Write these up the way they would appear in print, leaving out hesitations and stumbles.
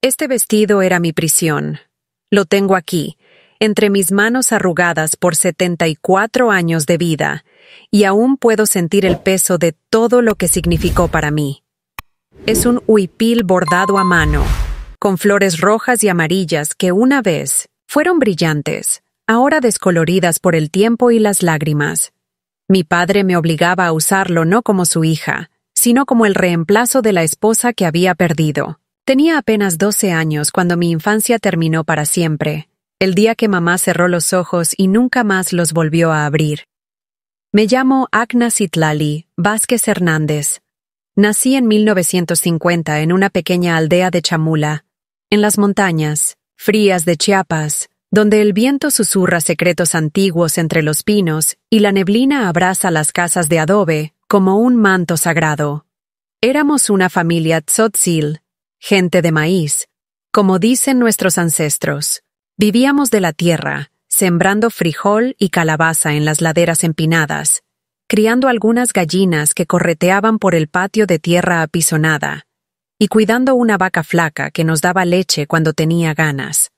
Este vestido era mi prisión. Lo tengo aquí, entre mis manos arrugadas por 74 años de vida, y aún puedo sentir el peso de todo lo que significó para mí. Es un huipil bordado a mano, con flores rojas y amarillas que una vez fueron brillantes, ahora descoloridas por el tiempo y las lágrimas. Mi padre me obligaba a usarlo no como su hija, sino como el reemplazo de la esposa que había perdido. Tenía apenas 12 años cuando mi infancia terminó para siempre, el día que mamá cerró los ojos y nunca más los volvió a abrir. Me llamo Agna Citlali Vázquez Hernández. Nací en 1950 en una pequeña aldea de Chamula, en las montañas frías de Chiapas, donde el viento susurra secretos antiguos entre los pinos y la neblina abraza las casas de adobe como un manto sagrado. Éramos una familia tzotzil, gente de maíz, como dicen nuestros ancestros. Vivíamos de la tierra, sembrando frijol y calabaza en las laderas empinadas, criando algunas gallinas que correteaban por el patio de tierra apisonada, y cuidando una vaca flaca que nos daba leche cuando tenía ganas.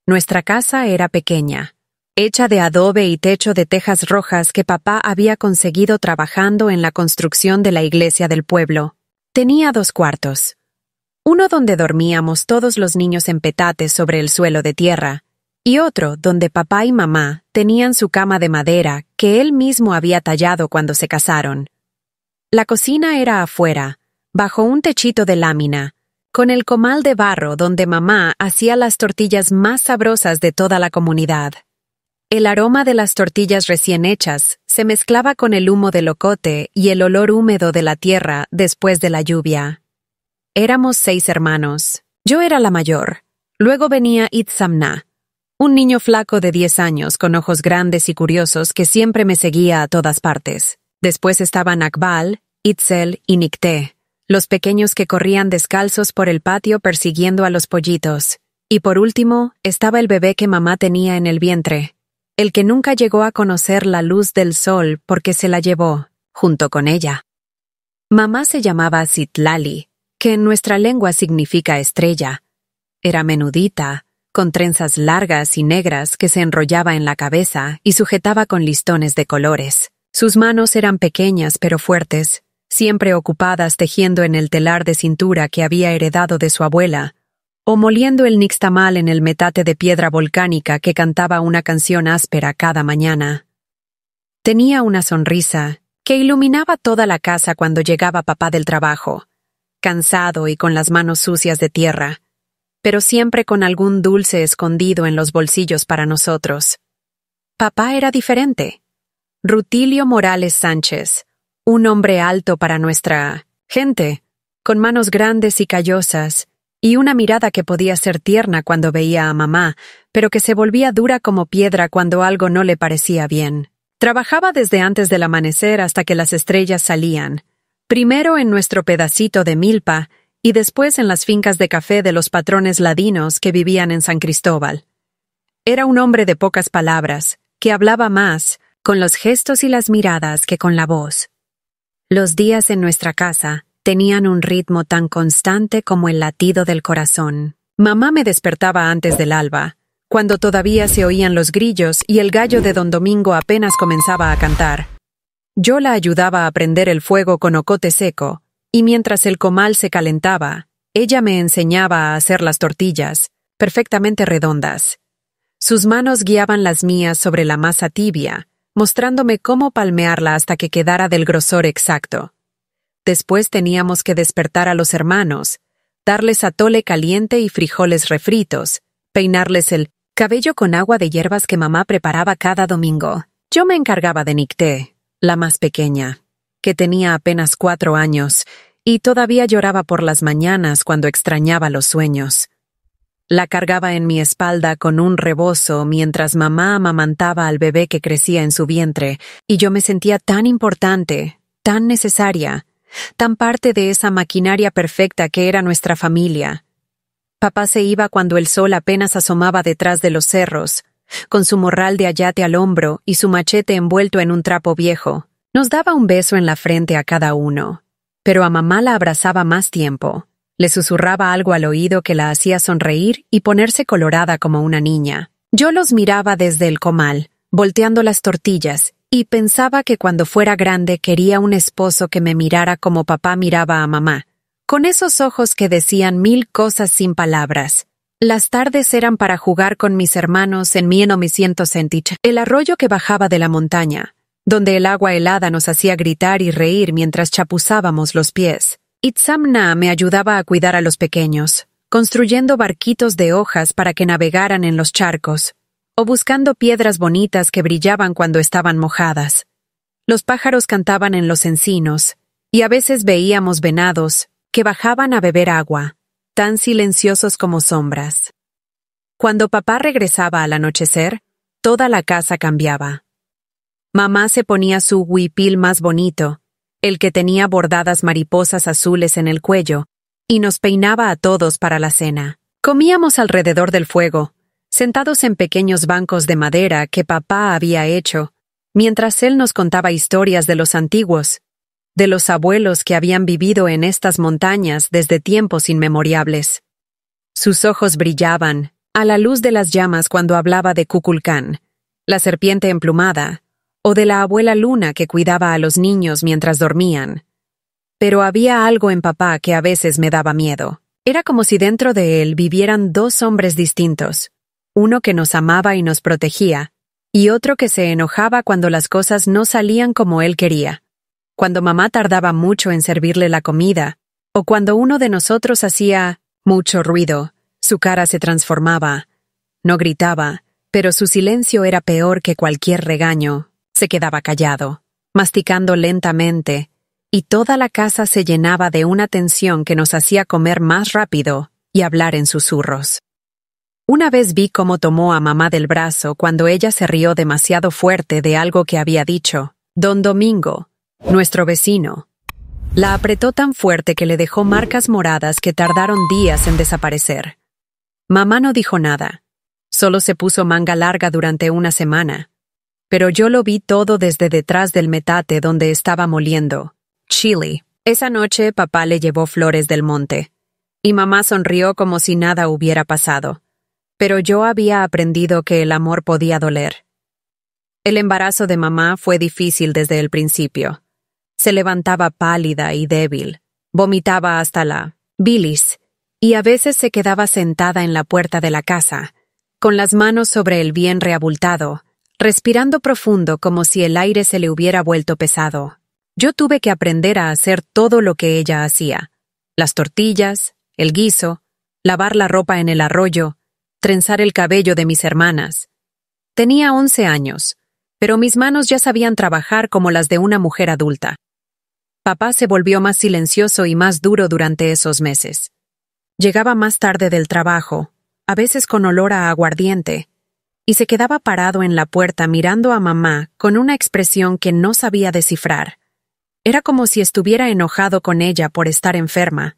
Nuestra casa era pequeña, hecha de adobe y techo de tejas rojas que papá había conseguido trabajando en la construcción de la iglesia del pueblo. Tenía 2 cuartos. Uno donde dormíamos todos los niños en petates sobre el suelo de tierra, y otro donde papá y mamá tenían su cama de madera que él mismo había tallado cuando se casaron. La cocina era afuera, bajo un techito de lámina, con el comal de barro donde mamá hacía las tortillas más sabrosas de toda la comunidad. El aroma de las tortillas recién hechas se mezclaba con el humo del ocote y el olor húmedo de la tierra después de la lluvia. Éramos 6 hermanos. Yo era la mayor. Luego venía Itzamna, un niño flaco de 10 años con ojos grandes y curiosos que siempre me seguía a todas partes. Después estaban Akbal, Itzel y Nicté, los pequeños que corrían descalzos por el patio persiguiendo a los pollitos. Y por último, estaba el bebé que mamá tenía en el vientre, el que nunca llegó a conocer la luz del sol porque se la llevó, junto con ella. Mamá se llamaba Citlali, que en nuestra lengua significa estrella. Era menudita, con trenzas largas y negras que se enrollaba en la cabeza y sujetaba con listones de colores. Sus manos eran pequeñas pero fuertes, siempre ocupadas tejiendo en el telar de cintura que había heredado de su abuela, o moliendo el nixtamal en el metate de piedra volcánica que cantaba una canción áspera cada mañana. Tenía una sonrisa que iluminaba toda la casa cuando llegaba papá del trabajo, cansado y con las manos sucias de tierra, pero siempre con algún dulce escondido en los bolsillos para nosotros. Papá era diferente. Rutilio Morales Sánchez, un hombre alto para nuestra gente, con manos grandes y callosas, y una mirada que podía ser tierna cuando veía a mamá, pero que se volvía dura como piedra cuando algo no le parecía bien. Trabajaba desde antes del amanecer hasta que las estrellas salían, primero en nuestro pedacito de milpa y después en las fincas de café de los patrones ladinos que vivían en San Cristóbal. Era un hombre de pocas palabras, que hablaba más con los gestos y las miradas que con la voz. Los días en nuestra casa tenían un ritmo tan constante como el latido del corazón. Mamá me despertaba antes del alba, cuando todavía se oían los grillos y el gallo de don Domingo apenas comenzaba a cantar. Yo la ayudaba a prender el fuego con ocote seco, y mientras el comal se calentaba, ella me enseñaba a hacer las tortillas, perfectamente redondas. Sus manos guiaban las mías sobre la masa tibia, mostrándome cómo palmearla hasta que quedara del grosor exacto. Después teníamos que despertar a los hermanos, darles atole caliente y frijoles refritos, peinarles el cabello con agua de hierbas que mamá preparaba cada domingo. Yo me encargaba de Nicté, la más pequeña, que tenía apenas 4 años, y todavía lloraba por las mañanas cuando extrañaba los sueños. La cargaba en mi espalda con un rebozo mientras mamá amamantaba al bebé que crecía en su vientre, y yo me sentía tan importante, tan necesaria, tan parte de esa maquinaria perfecta que era nuestra familia. Papá se iba cuando el sol apenas asomaba detrás de los cerros, con su morral de ayate al hombro y su machete envuelto en un trapo viejo. Nos daba un beso en la frente a cada uno, pero a mamá la abrazaba más tiempo. Le susurraba algo al oído que la hacía sonreír y ponerse colorada como una niña. Yo los miraba desde el comal, volteando las tortillas, y pensaba que cuando fuera grande quería un esposo que me mirara como papá miraba a mamá, con esos ojos que decían 1000 cosas sin palabras. Las tardes eran para jugar con mis hermanos en 1900 el arroyo que bajaba de la montaña, donde el agua helada nos hacía gritar y reír mientras chapuzábamos los pies. Itzamna me ayudaba a cuidar a los pequeños, construyendo barquitos de hojas para que navegaran en los charcos, o buscando piedras bonitas que brillaban cuando estaban mojadas. Los pájaros cantaban en los encinos, y a veces veíamos venados que bajaban a beber agua, tan silenciosos como sombras. Cuando papá regresaba al anochecer, toda la casa cambiaba. Mamá se ponía su huipil más bonito, el que tenía bordadas mariposas azules en el cuello, y nos peinaba a todos para la cena. Comíamos alrededor del fuego, sentados en pequeños bancos de madera que papá había hecho, mientras él nos contaba historias de los antiguos, de los abuelos que habían vivido en estas montañas desde tiempos inmemorables. Sus ojos brillaban a la luz de las llamas cuando hablaba de Kukulcán, la serpiente emplumada, o de la abuela Luna que cuidaba a los niños mientras dormían. Pero había algo en papá que a veces me daba miedo. Era como si dentro de él vivieran dos hombres distintos, uno que nos amaba y nos protegía, y otro que se enojaba cuando las cosas no salían como él quería. Cuando mamá tardaba mucho en servirle la comida, o cuando uno de nosotros hacía mucho ruido, su cara se transformaba. No gritaba, pero su silencio era peor que cualquier regaño. Se quedaba callado, masticando lentamente, y toda la casa se llenaba de una tensión que nos hacía comer más rápido y hablar en susurros. Una vez vi cómo tomó a mamá del brazo cuando ella se rió demasiado fuerte de algo que había dicho. Don Domingo, nuestro vecino. La apretó tan fuerte que le dejó marcas moradas que tardaron días en desaparecer. Mamá no dijo nada, solo se puso manga larga durante una semana. Pero yo lo vi todo desde detrás del metate donde estaba moliendo chili. Esa noche papá le llevó flores del monte, y mamá sonrió como si nada hubiera pasado. Pero yo había aprendido que el amor podía doler. El embarazo de mamá fue difícil desde el principio. Se levantaba pálida y débil, vomitaba hasta la bilis, y a veces se quedaba sentada en la puerta de la casa, con las manos sobre el vientre abultado, respirando profundo como si el aire se le hubiera vuelto pesado. Yo tuve que aprender a hacer todo lo que ella hacía: las tortillas, el guiso, lavar la ropa en el arroyo, trenzar el cabello de mis hermanas. Tenía 11 años, pero mis manos ya sabían trabajar como las de una mujer adulta. Papá se volvió más silencioso y más duro durante esos meses. Llegaba más tarde del trabajo, a veces con olor a aguardiente, y se quedaba parado en la puerta mirando a mamá con una expresión que no sabía descifrar. Era como si estuviera enojado con ella por estar enferma,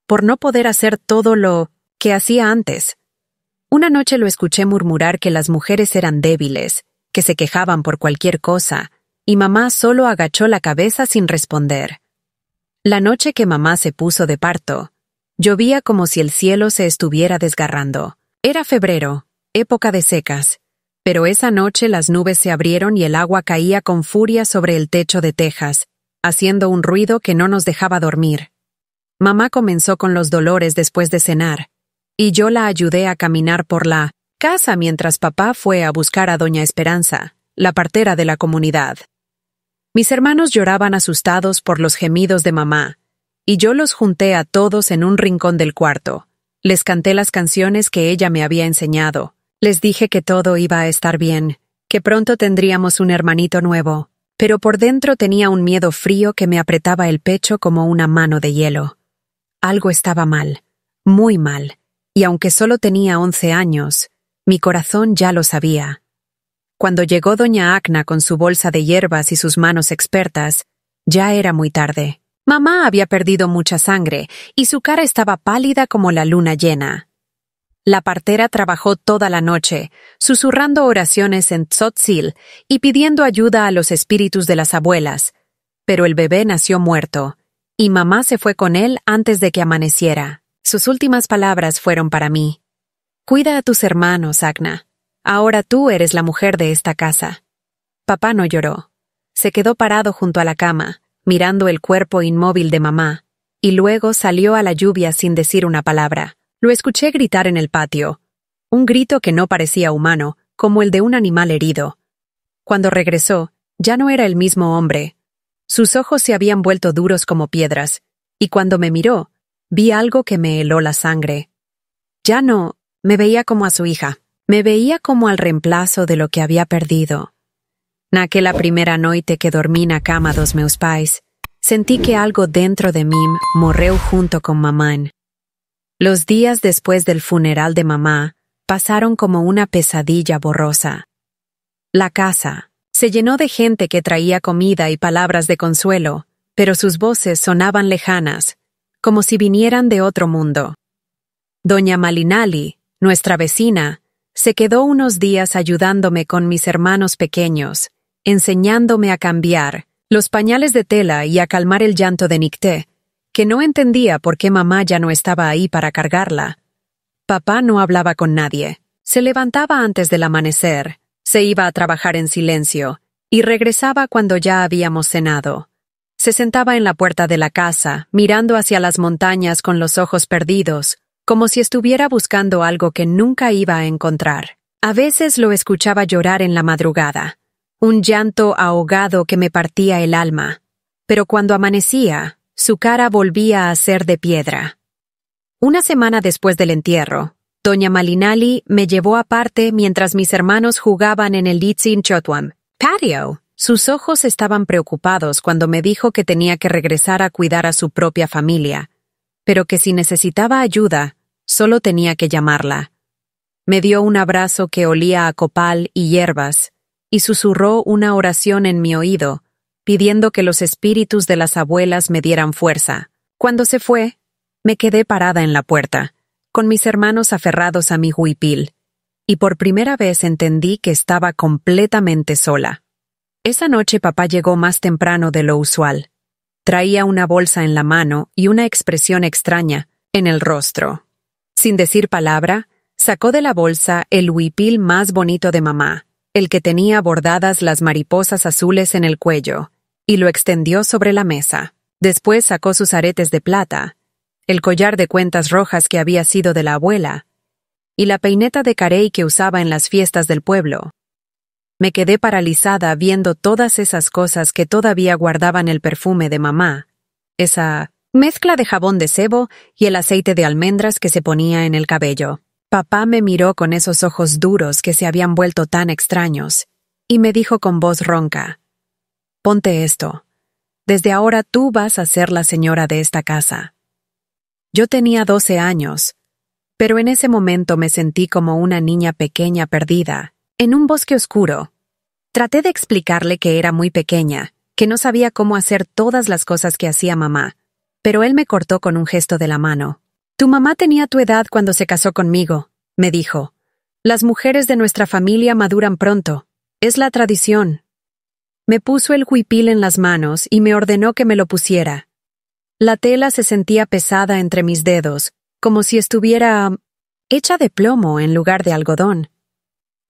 por no poder hacer todo lo que hacía antes. Una noche lo escuché murmurar que las mujeres eran débiles, que se quejaban por cualquier cosa, y mamá solo agachó la cabeza sin responder. La noche que mamá se puso de parto, llovía como si el cielo se estuviera desgarrando. Era febrero, época de secas, pero esa noche las nubes se abrieron y el agua caía con furia sobre el techo de tejas, haciendo un ruido que no nos dejaba dormir. Mamá comenzó con los dolores después de cenar, y yo la ayudé a caminar por la casa mientras papá fue a buscar a doña Esperanza, la partera de la comunidad. Mis hermanos lloraban asustados por los gemidos de mamá, y yo los junté a todos en un rincón del cuarto. Les canté las canciones que ella me había enseñado. Les dije que todo iba a estar bien, que pronto tendríamos un hermanito nuevo, pero por dentro tenía un miedo frío que me apretaba el pecho como una mano de hielo. Algo estaba mal, muy mal, y aunque solo tenía 11 años, mi corazón ya lo sabía. Cuando llegó doña Acna con su bolsa de hierbas y sus manos expertas, ya era muy tarde. Mamá había perdido mucha sangre y su cara estaba pálida como la luna llena. La partera trabajó toda la noche, susurrando oraciones en tzotzil y pidiendo ayuda a los espíritus de las abuelas, pero el bebé nació muerto, y mamá se fue con él antes de que amaneciera. Sus últimas palabras fueron para mí. Cuida a tus hermanos, Agna. Ahora tú eres la mujer de esta casa. Papá no lloró. Se quedó parado junto a la cama, mirando el cuerpo inmóvil de mamá, y luego salió a la lluvia sin decir una palabra. Lo escuché gritar en el patio, un grito que no parecía humano, como el de un animal herido. Cuando regresó, ya no era el mismo hombre. Sus ojos se habían vuelto duros como piedras, y cuando me miró, vi algo que me heló la sangre. Ya no me veía como a su hija, me veía como al reemplazo de lo que había perdido. Naquela primera noite que dormí na cama dos meus pais, sentí que algo dentro de mí morreu junto con mamá. Los días después del funeral de mamá pasaron como una pesadilla borrosa. La casa se llenó de gente que traía comida y palabras de consuelo, pero sus voces sonaban lejanas, como si vinieran de otro mundo. Doña Malinali, nuestra vecina, se quedó unos días ayudándome con mis hermanos pequeños, enseñándome a cambiar los pañales de tela y a calmar el llanto de Nicté, que no entendía por qué mamá ya no estaba ahí para cargarla. Papá no hablaba con nadie. Se levantaba antes del amanecer, se iba a trabajar en silencio y regresaba cuando ya habíamos cenado. Se sentaba en la puerta de la casa, mirando hacia las montañas con los ojos perdidos, como si estuviera buscando algo que nunca iba a encontrar. A veces lo escuchaba llorar en la madrugada, un llanto ahogado que me partía el alma, pero cuando amanecía, su cara volvía a ser de piedra. Una semana después del entierro, doña Malinali me llevó aparte mientras mis hermanos jugaban en el Litsin Chotwam patio. Sus ojos estaban preocupados cuando me dijo que tenía que regresar a cuidar a su propia familia, pero que si necesitaba ayuda, solo tenía que llamarla. Me dio un abrazo que olía a copal y hierbas, y susurró una oración en mi oído, pidiendo que los espíritus de las abuelas me dieran fuerza. Cuando se fue, me quedé parada en la puerta, con mis hermanos aferrados a mi huipil, y por primera vez entendí que estaba completamente sola. Esa noche papá llegó más temprano de lo usual. Traía una bolsa en la mano y una expresión extraña en el rostro. Sin decir palabra, sacó de la bolsa el huipil más bonito de mamá, el que tenía bordadas las mariposas azules en el cuello, y lo extendió sobre la mesa. Después sacó sus aretes de plata, el collar de cuentas rojas que había sido de la abuela, y la peineta de carey que usaba en las fiestas del pueblo. Me quedé paralizada viendo todas esas cosas que todavía guardaban el perfume de mamá, esa mezcla de jabón de sebo y el aceite de almendras que se ponía en el cabello. Papá me miró con esos ojos duros que se habían vuelto tan extraños, y me dijo con voz ronca: «Ponte esto. Desde ahora tú vas a ser la señora de esta casa». Yo tenía 12 años, pero en ese momento me sentí como una niña pequeña perdida, en un bosque oscuro. Traté de explicarle que era muy pequeña, que no sabía cómo hacer todas las cosas que hacía mamá, pero él me cortó con un gesto de la mano. «Tu mamá tenía tu edad cuando se casó conmigo», me dijo. «Las mujeres de nuestra familia maduran pronto. Es la tradición». Me puso el huipil en las manos y me ordenó que me lo pusiera. La tela se sentía pesada entre mis dedos, como si estuviera hecha de plomo en lugar de algodón.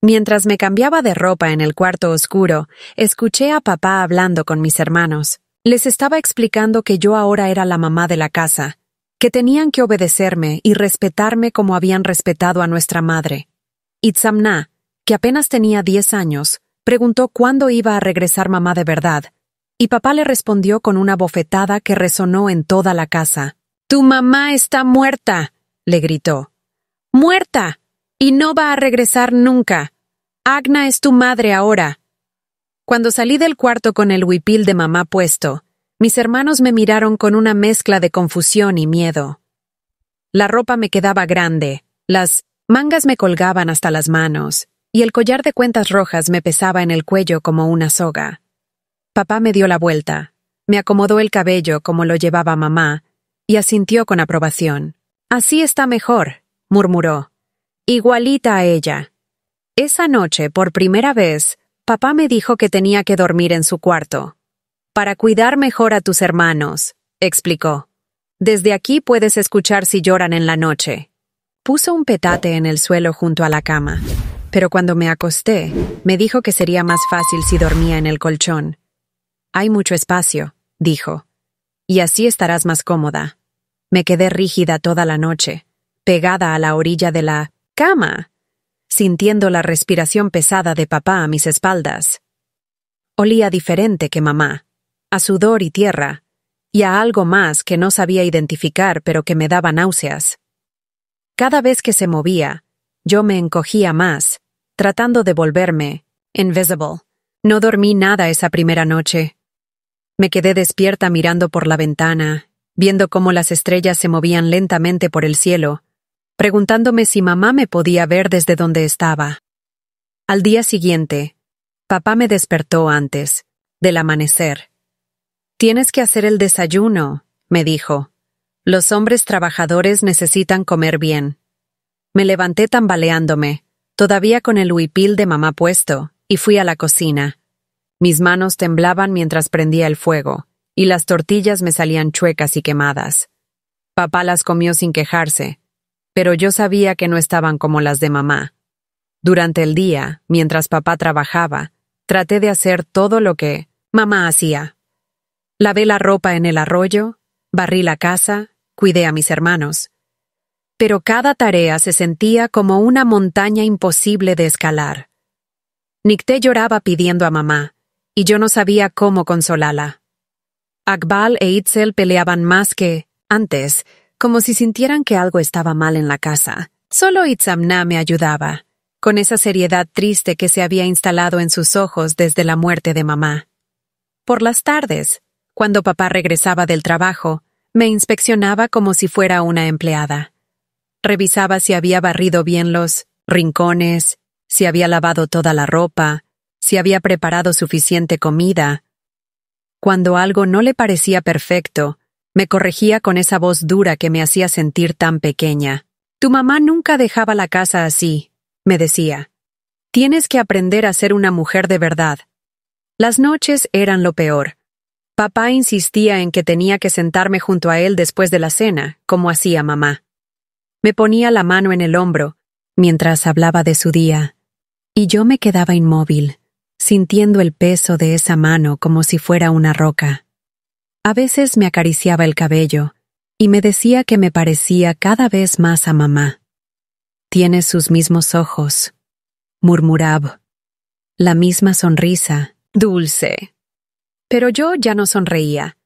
Mientras me cambiaba de ropa en el cuarto oscuro, escuché a papá hablando con mis hermanos. Les estaba explicando que yo ahora era la mamá de la casa, que tenían que obedecerme y respetarme como habían respetado a nuestra madre. Itzamna, que apenas tenía 10 años, preguntó cuándo iba a regresar mamá de verdad, y papá le respondió con una bofetada que resonó en toda la casa. «Tu mamá está muerta», le gritó. «¡Muerta! Y no va a regresar nunca. Agna es tu madre ahora». Cuando salí del cuarto con el huipil de mamá puesto, mis hermanos me miraron con una mezcla de confusión y miedo. La ropa me quedaba grande, las mangas me colgaban hasta las manos, y el collar de cuentas rojas me pesaba en el cuello como una soga. Papá me dio la vuelta, me acomodó el cabello como lo llevaba mamá, y asintió con aprobación. «Así está mejor», murmuró. «Igualita a ella». Esa noche, por primera vez, papá me dijo que tenía que dormir en su cuarto. «Para cuidar mejor a tus hermanos», explicó. Desde aquí puedes escuchar si lloran en la noche. Puso un petate en el suelo junto a la cama, pero cuando me acosté, me dijo que sería más fácil si dormía en el colchón. Hay mucho espacio, dijo, y así estarás más cómoda. Me quedé rígida toda la noche, pegada a la orilla de la cama, sintiendo la respiración pesada de papá a mis espaldas. Olía diferente que mamá, a sudor y tierra, y a algo más que no sabía identificar pero que me daba náuseas. Cada vez que se movía, yo me encogía más, tratando de volverme invisible. No dormí nada esa primera noche. Me quedé despierta mirando por la ventana, viendo cómo las estrellas se movían lentamente por el cielo, preguntándome si mamá me podía ver desde donde estaba. Al día siguiente, papá me despertó antes del amanecer. «Tienes que hacer el desayuno», me dijo. «Los hombres trabajadores necesitan comer bien». Me levanté tambaleándome, todavía con el huipil de mamá puesto, y fui a la cocina. Mis manos temblaban mientras prendía el fuego, y las tortillas me salían chuecas y quemadas. Papá las comió sin quejarse, pero yo sabía que no estaban como las de mamá. Durante el día, mientras papá trabajaba, traté de hacer todo lo que mamá hacía. Lavé la ropa en el arroyo, barrí la casa, cuidé a mis hermanos. Pero cada tarea se sentía como una montaña imposible de escalar. Nicté lloraba pidiendo a mamá, y yo no sabía cómo consolarla. Akbal e Itzel peleaban más que antes, como si sintieran que algo estaba mal en la casa. Solo Itzamna me ayudaba, con esa seriedad triste que se había instalado en sus ojos desde la muerte de mamá. Por las tardes, cuando papá regresaba del trabajo, me inspeccionaba como si fuera una empleada. Revisaba si había barrido bien los rincones, si había lavado toda la ropa, si había preparado suficiente comida. Cuando algo no le parecía perfecto, me corregía con esa voz dura que me hacía sentir tan pequeña. «Tu mamá nunca dejaba la casa así», me decía. «Tienes que aprender a ser una mujer de verdad». Las noches eran lo peor. Papá insistía en que tenía que sentarme junto a él después de la cena, como hacía mamá. Me ponía la mano en el hombro, mientras hablaba de su día, y yo me quedaba inmóvil, sintiendo el peso de esa mano como si fuera una roca. A veces me acariciaba el cabello, y me decía que me parecía cada vez más a mamá. «Tienes sus mismos ojos», murmuraba. «La misma sonrisa, dulce». Pero yo ya no sonreía.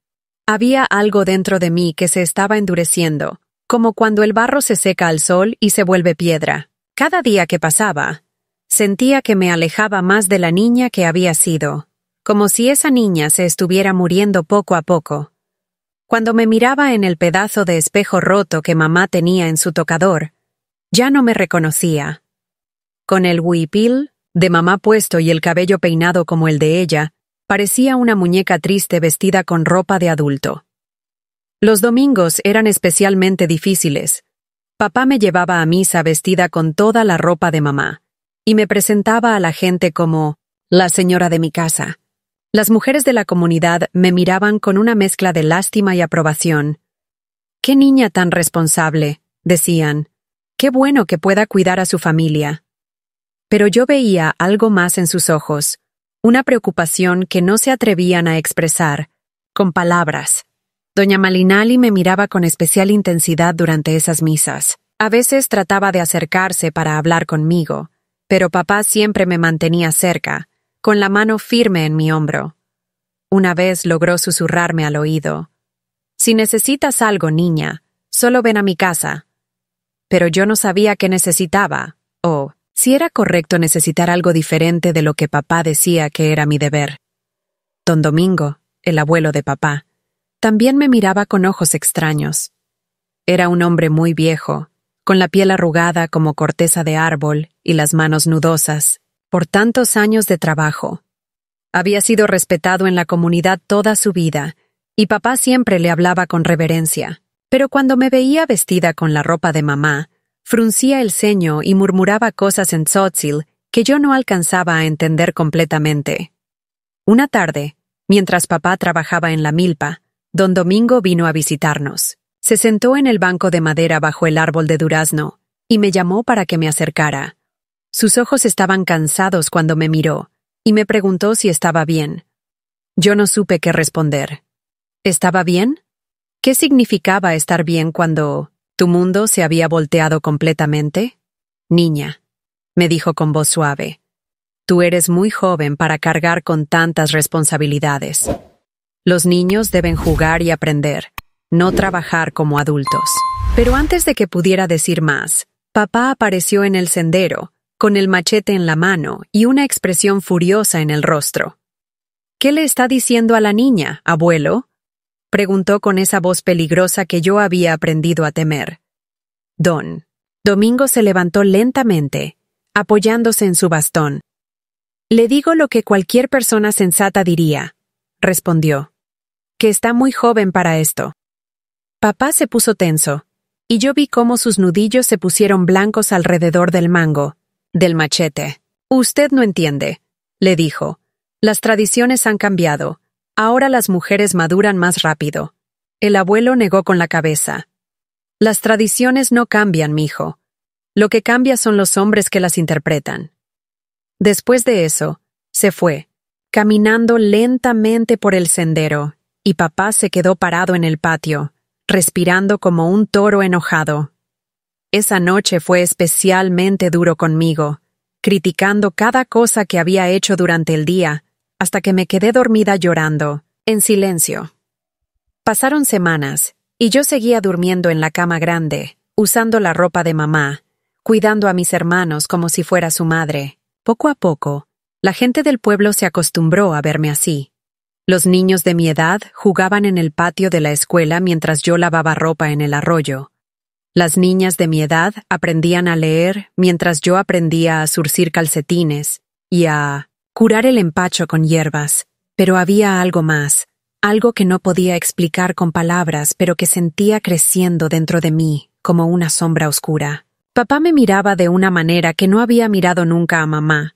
Había algo dentro de mí que se estaba endureciendo, como cuando el barro se seca al sol y se vuelve piedra. Cada día que pasaba, sentía que me alejaba más de la niña que había sido, como si esa niña se estuviera muriendo poco a poco. Cuando me miraba en el pedazo de espejo roto que mamá tenía en su tocador, ya no me reconocía. Con el huipil de mamá puesto y el cabello peinado como el de ella, parecía una muñeca triste vestida con ropa de adulto. Los domingos eran especialmente difíciles. Papá me llevaba a misa vestida con toda la ropa de mamá, y me presentaba a la gente como la señora de mi casa. Las mujeres de la comunidad me miraban con una mezcla de lástima y aprobación. «Qué niña tan responsable», decían. «Qué bueno que pueda cuidar a su familia». Pero yo veía algo más en sus ojos, una preocupación que no se atrevían a expresar, con palabras. Doña Malinali me miraba con especial intensidad durante esas misas. A veces trataba de acercarse para hablar conmigo, pero papá siempre me mantenía cerca, con la mano firme en mi hombro. Una vez logró susurrarme al oído: «Si necesitas algo, niña, solo ven a mi casa». Pero yo no sabía qué necesitaba, o si era correcto necesitar algo diferente de lo que papá decía que era mi deber. Don Domingo, el abuelo de papá, también me miraba con ojos extraños. Era un hombre muy viejo, con la piel arrugada como corteza de árbol y las manos nudosas, por tantos años de trabajo. Había sido respetado en la comunidad toda su vida, y papá siempre le hablaba con reverencia. Pero cuando me veía vestida con la ropa de mamá, fruncía el ceño y murmuraba cosas en tzotzil que yo no alcanzaba a entender completamente. Una tarde, mientras papá trabajaba en la milpa, don Domingo vino a visitarnos. Se sentó en el banco de madera bajo el árbol de durazno y me llamó para que me acercara. Sus ojos estaban cansados cuando me miró y me preguntó si estaba bien. Yo no supe qué responder. ¿Estaba bien? ¿Qué significaba estar bien cuando tu mundo se había volteado completamente? Niña, me dijo con voz suave, tú eres muy joven para cargar con tantas responsabilidades. Los niños deben jugar y aprender, no trabajar como adultos. Pero antes de que pudiera decir más, papá apareció en el sendero, con el machete en la mano y una expresión furiosa en el rostro. ¿Qué le está diciendo a la niña, abuelo?, preguntó con esa voz peligrosa que yo había aprendido a temer. Domingo se levantó lentamente, apoyándose en su bastón. Le digo lo que cualquier persona sensata diría, respondió, que está muy joven para esto. Papá se puso tenso, y yo vi cómo sus nudillos se pusieron blancos alrededor del mango, del machete. Usted no entiende, le dijo. Las tradiciones han cambiado. Ahora las mujeres maduran más rápido. El abuelo negó con la cabeza. Las tradiciones no cambian, mijo. Lo que cambia son los hombres que las interpretan. Después de eso, se fue, caminando lentamente por el sendero, y papá se quedó parado en el patio, respirando como un toro enojado. Esa noche fue especialmente duro conmigo, criticando cada cosa que había hecho durante el día, hasta que me quedé dormida llorando, en silencio. Pasaron semanas, y yo seguía durmiendo en la cama grande, usando la ropa de mamá, cuidando a mis hermanos como si fuera su madre. Poco a poco, la gente del pueblo se acostumbró a verme así. Los niños de mi edad jugaban en el patio de la escuela mientras yo lavaba ropa en el arroyo. Las niñas de mi edad aprendían a leer mientras yo aprendía a zurcir calcetines y a curar el empacho con hierbas. Pero había algo más, algo que no podía explicar con palabras, pero que sentía creciendo dentro de mí, como una sombra oscura. Papá me miraba de una manera que no había mirado nunca a mamá,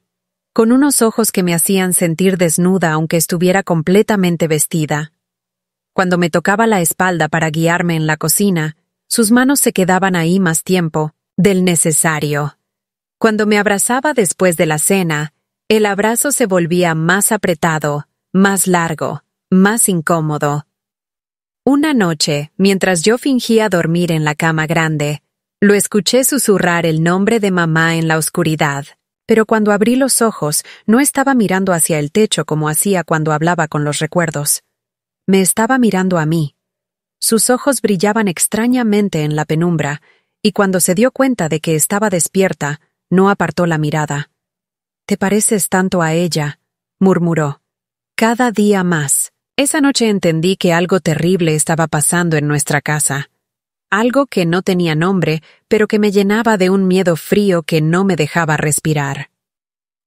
con unos ojos que me hacían sentir desnuda aunque estuviera completamente vestida. Cuando me tocaba la espalda para guiarme en la cocina, sus manos se quedaban ahí más tiempo, del necesario. Cuando me abrazaba después de la cena, el abrazo se volvía más apretado, más largo, más incómodo. Una noche, mientras yo fingía dormir en la cama grande, lo escuché susurrar el nombre de mamá en la oscuridad, pero cuando abrí los ojos no estaba mirando hacia el techo como hacía cuando hablaba con los recuerdos. Me estaba mirando a mí. Sus ojos brillaban extrañamente en la penumbra, y cuando se dio cuenta de que estaba despierta, no apartó la mirada. «Te pareces tanto a ella», murmuró. «Cada día más». Esa noche entendí que algo terrible estaba pasando en nuestra casa. Algo que no tenía nombre, pero que me llenaba de un miedo frío que no me dejaba respirar.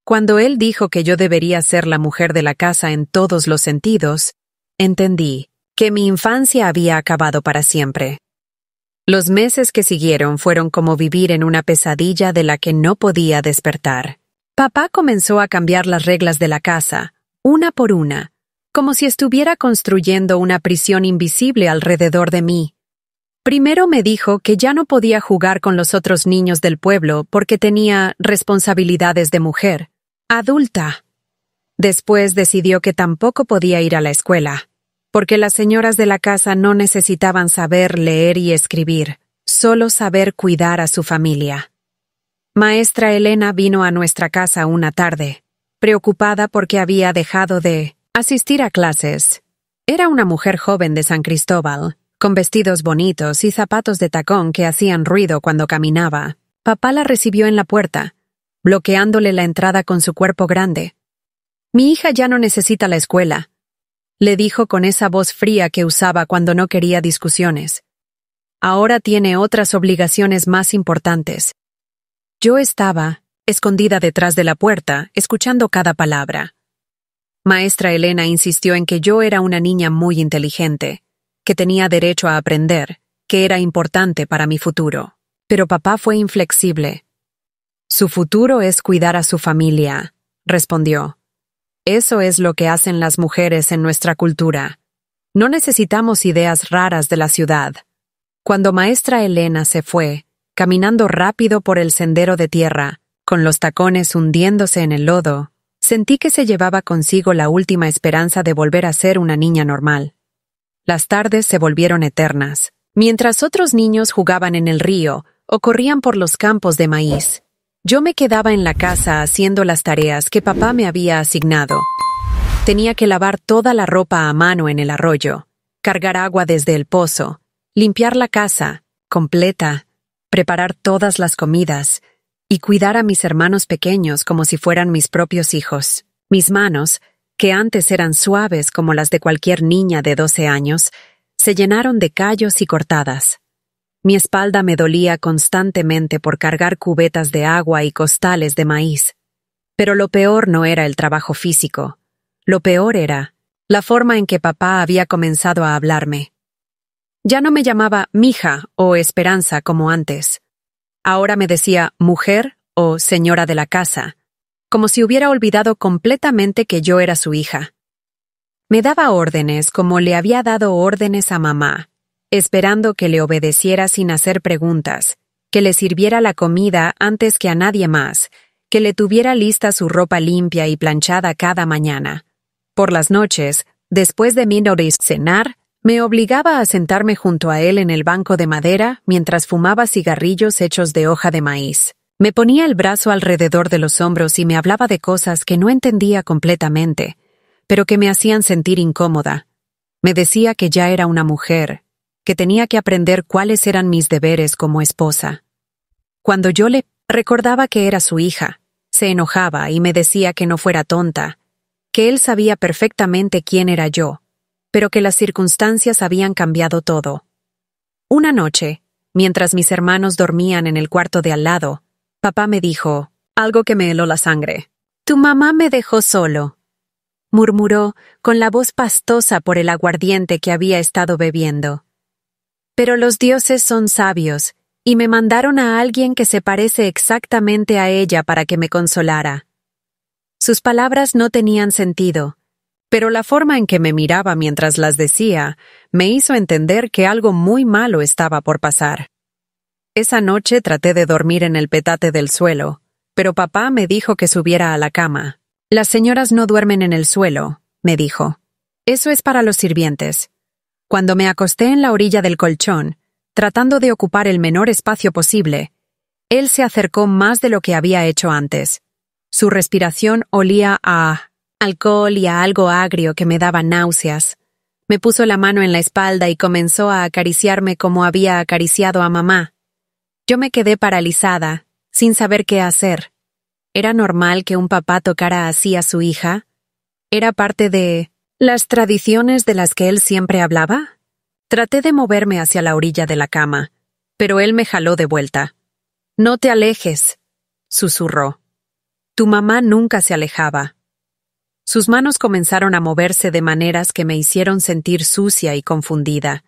Cuando él dijo que yo debería ser la mujer de la casa en todos los sentidos, entendí que mi infancia había acabado para siempre. Los meses que siguieron fueron como vivir en una pesadilla de la que no podía despertar. Papá comenzó a cambiar las reglas de la casa, una por una, como si estuviera construyendo una prisión invisible alrededor de mí. Primero me dijo que ya no podía jugar con los otros niños del pueblo porque tenía responsabilidades de mujer, adulta. Después decidió que tampoco podía ir a la escuela, porque las señoras de la casa no necesitaban saber leer y escribir, solo saber cuidar a su familia. Maestra Elena vino a nuestra casa una tarde, preocupada porque había dejado de asistir a clases. Era una mujer joven de San Cristóbal, con vestidos bonitos y zapatos de tacón que hacían ruido cuando caminaba. Papá la recibió en la puerta, bloqueándole la entrada con su cuerpo grande. «Mi hija ya no necesita la escuela», le dijo con esa voz fría que usaba cuando no quería discusiones. «Ahora tiene otras obligaciones más importantes». Yo estaba, escondida detrás de la puerta, escuchando cada palabra. Maestra Elena insistió en que yo era una niña muy inteligente, que tenía derecho a aprender, que era importante para mi futuro. Pero papá fue inflexible. «Su futuro es cuidar a su familia», respondió. «Eso es lo que hacen las mujeres en nuestra cultura. No necesitamos ideas raras de la ciudad». Cuando maestra Elena se fue, caminando rápido por el sendero de tierra, con los tacones hundiéndose en el lodo, sentí que se llevaba consigo la última esperanza de volver a ser una niña normal. Las tardes se volvieron eternas, mientras otros niños jugaban en el río o corrían por los campos de maíz. Yo me quedaba en la casa haciendo las tareas que papá me había asignado. Tenía que lavar toda la ropa a mano en el arroyo, cargar agua desde el pozo, limpiar la casa, completa, preparar todas las comidas y cuidar a mis hermanos pequeños como si fueran mis propios hijos. Mis manos, que antes eran suaves como las de cualquier niña de 12 años, se llenaron de callos y cortadas. Mi espalda me dolía constantemente por cargar cubetas de agua y costales de maíz. Pero lo peor no era el trabajo físico. Lo peor era la forma en que papá había comenzado a hablarme. Ya no me llamaba mija o Esperanza como antes. Ahora me decía mujer o señora de la casa, como si hubiera olvidado completamente que yo era su hija. Me daba órdenes como le había dado órdenes a mamá, esperando que le obedeciera sin hacer preguntas, que le sirviera la comida antes que a nadie más, que le tuviera lista su ropa limpia y planchada cada mañana. Por las noches, después de cenar, me obligaba a sentarme junto a él en el banco de madera mientras fumaba cigarrillos hechos de hoja de maíz. Me ponía el brazo alrededor de los hombros y me hablaba de cosas que no entendía completamente, pero que me hacían sentir incómoda. Me decía que ya era una mujer, que tenía que aprender cuáles eran mis deberes como esposa. Cuando yo le recordaba que era su hija, se enojaba y me decía que no fuera tonta, que él sabía perfectamente quién era yo, pero que las circunstancias habían cambiado todo. Una noche, mientras mis hermanos dormían en el cuarto de al lado, papá me dijo algo que me heló la sangre. «Tu mamá me dejó solo», murmuró con la voz pastosa por el aguardiente que había estado bebiendo. «Pero los dioses son sabios, y me mandaron a alguien que se parece exactamente a ella para que me consolara». Sus palabras no tenían sentido, pero la forma en que me miraba mientras las decía me hizo entender que algo muy malo estaba por pasar. Esa noche traté de dormir en el petate del suelo, pero papá me dijo que subiera a la cama. «Las señoras no duermen en el suelo», me dijo. «Eso es para los sirvientes». Cuando me acosté en la orilla del colchón, tratando de ocupar el menor espacio posible, él se acercó más de lo que había hecho antes. Su respiración olía a alcohol y a algo agrio que me daba náuseas. Me puso la mano en la espalda y comenzó a acariciarme como había acariciado a mamá. Yo me quedé paralizada, sin saber qué hacer. ¿Era normal que un papá tocara así a su hija? ¿Era parte de las tradiciones de las que él siempre hablaba? Traté de moverme hacia la orilla de la cama, pero él me jaló de vuelta. «No te alejes», susurró. «Tu mamá nunca se alejaba». Sus manos comenzaron a moverse de maneras que me hicieron sentir sucia y confundida.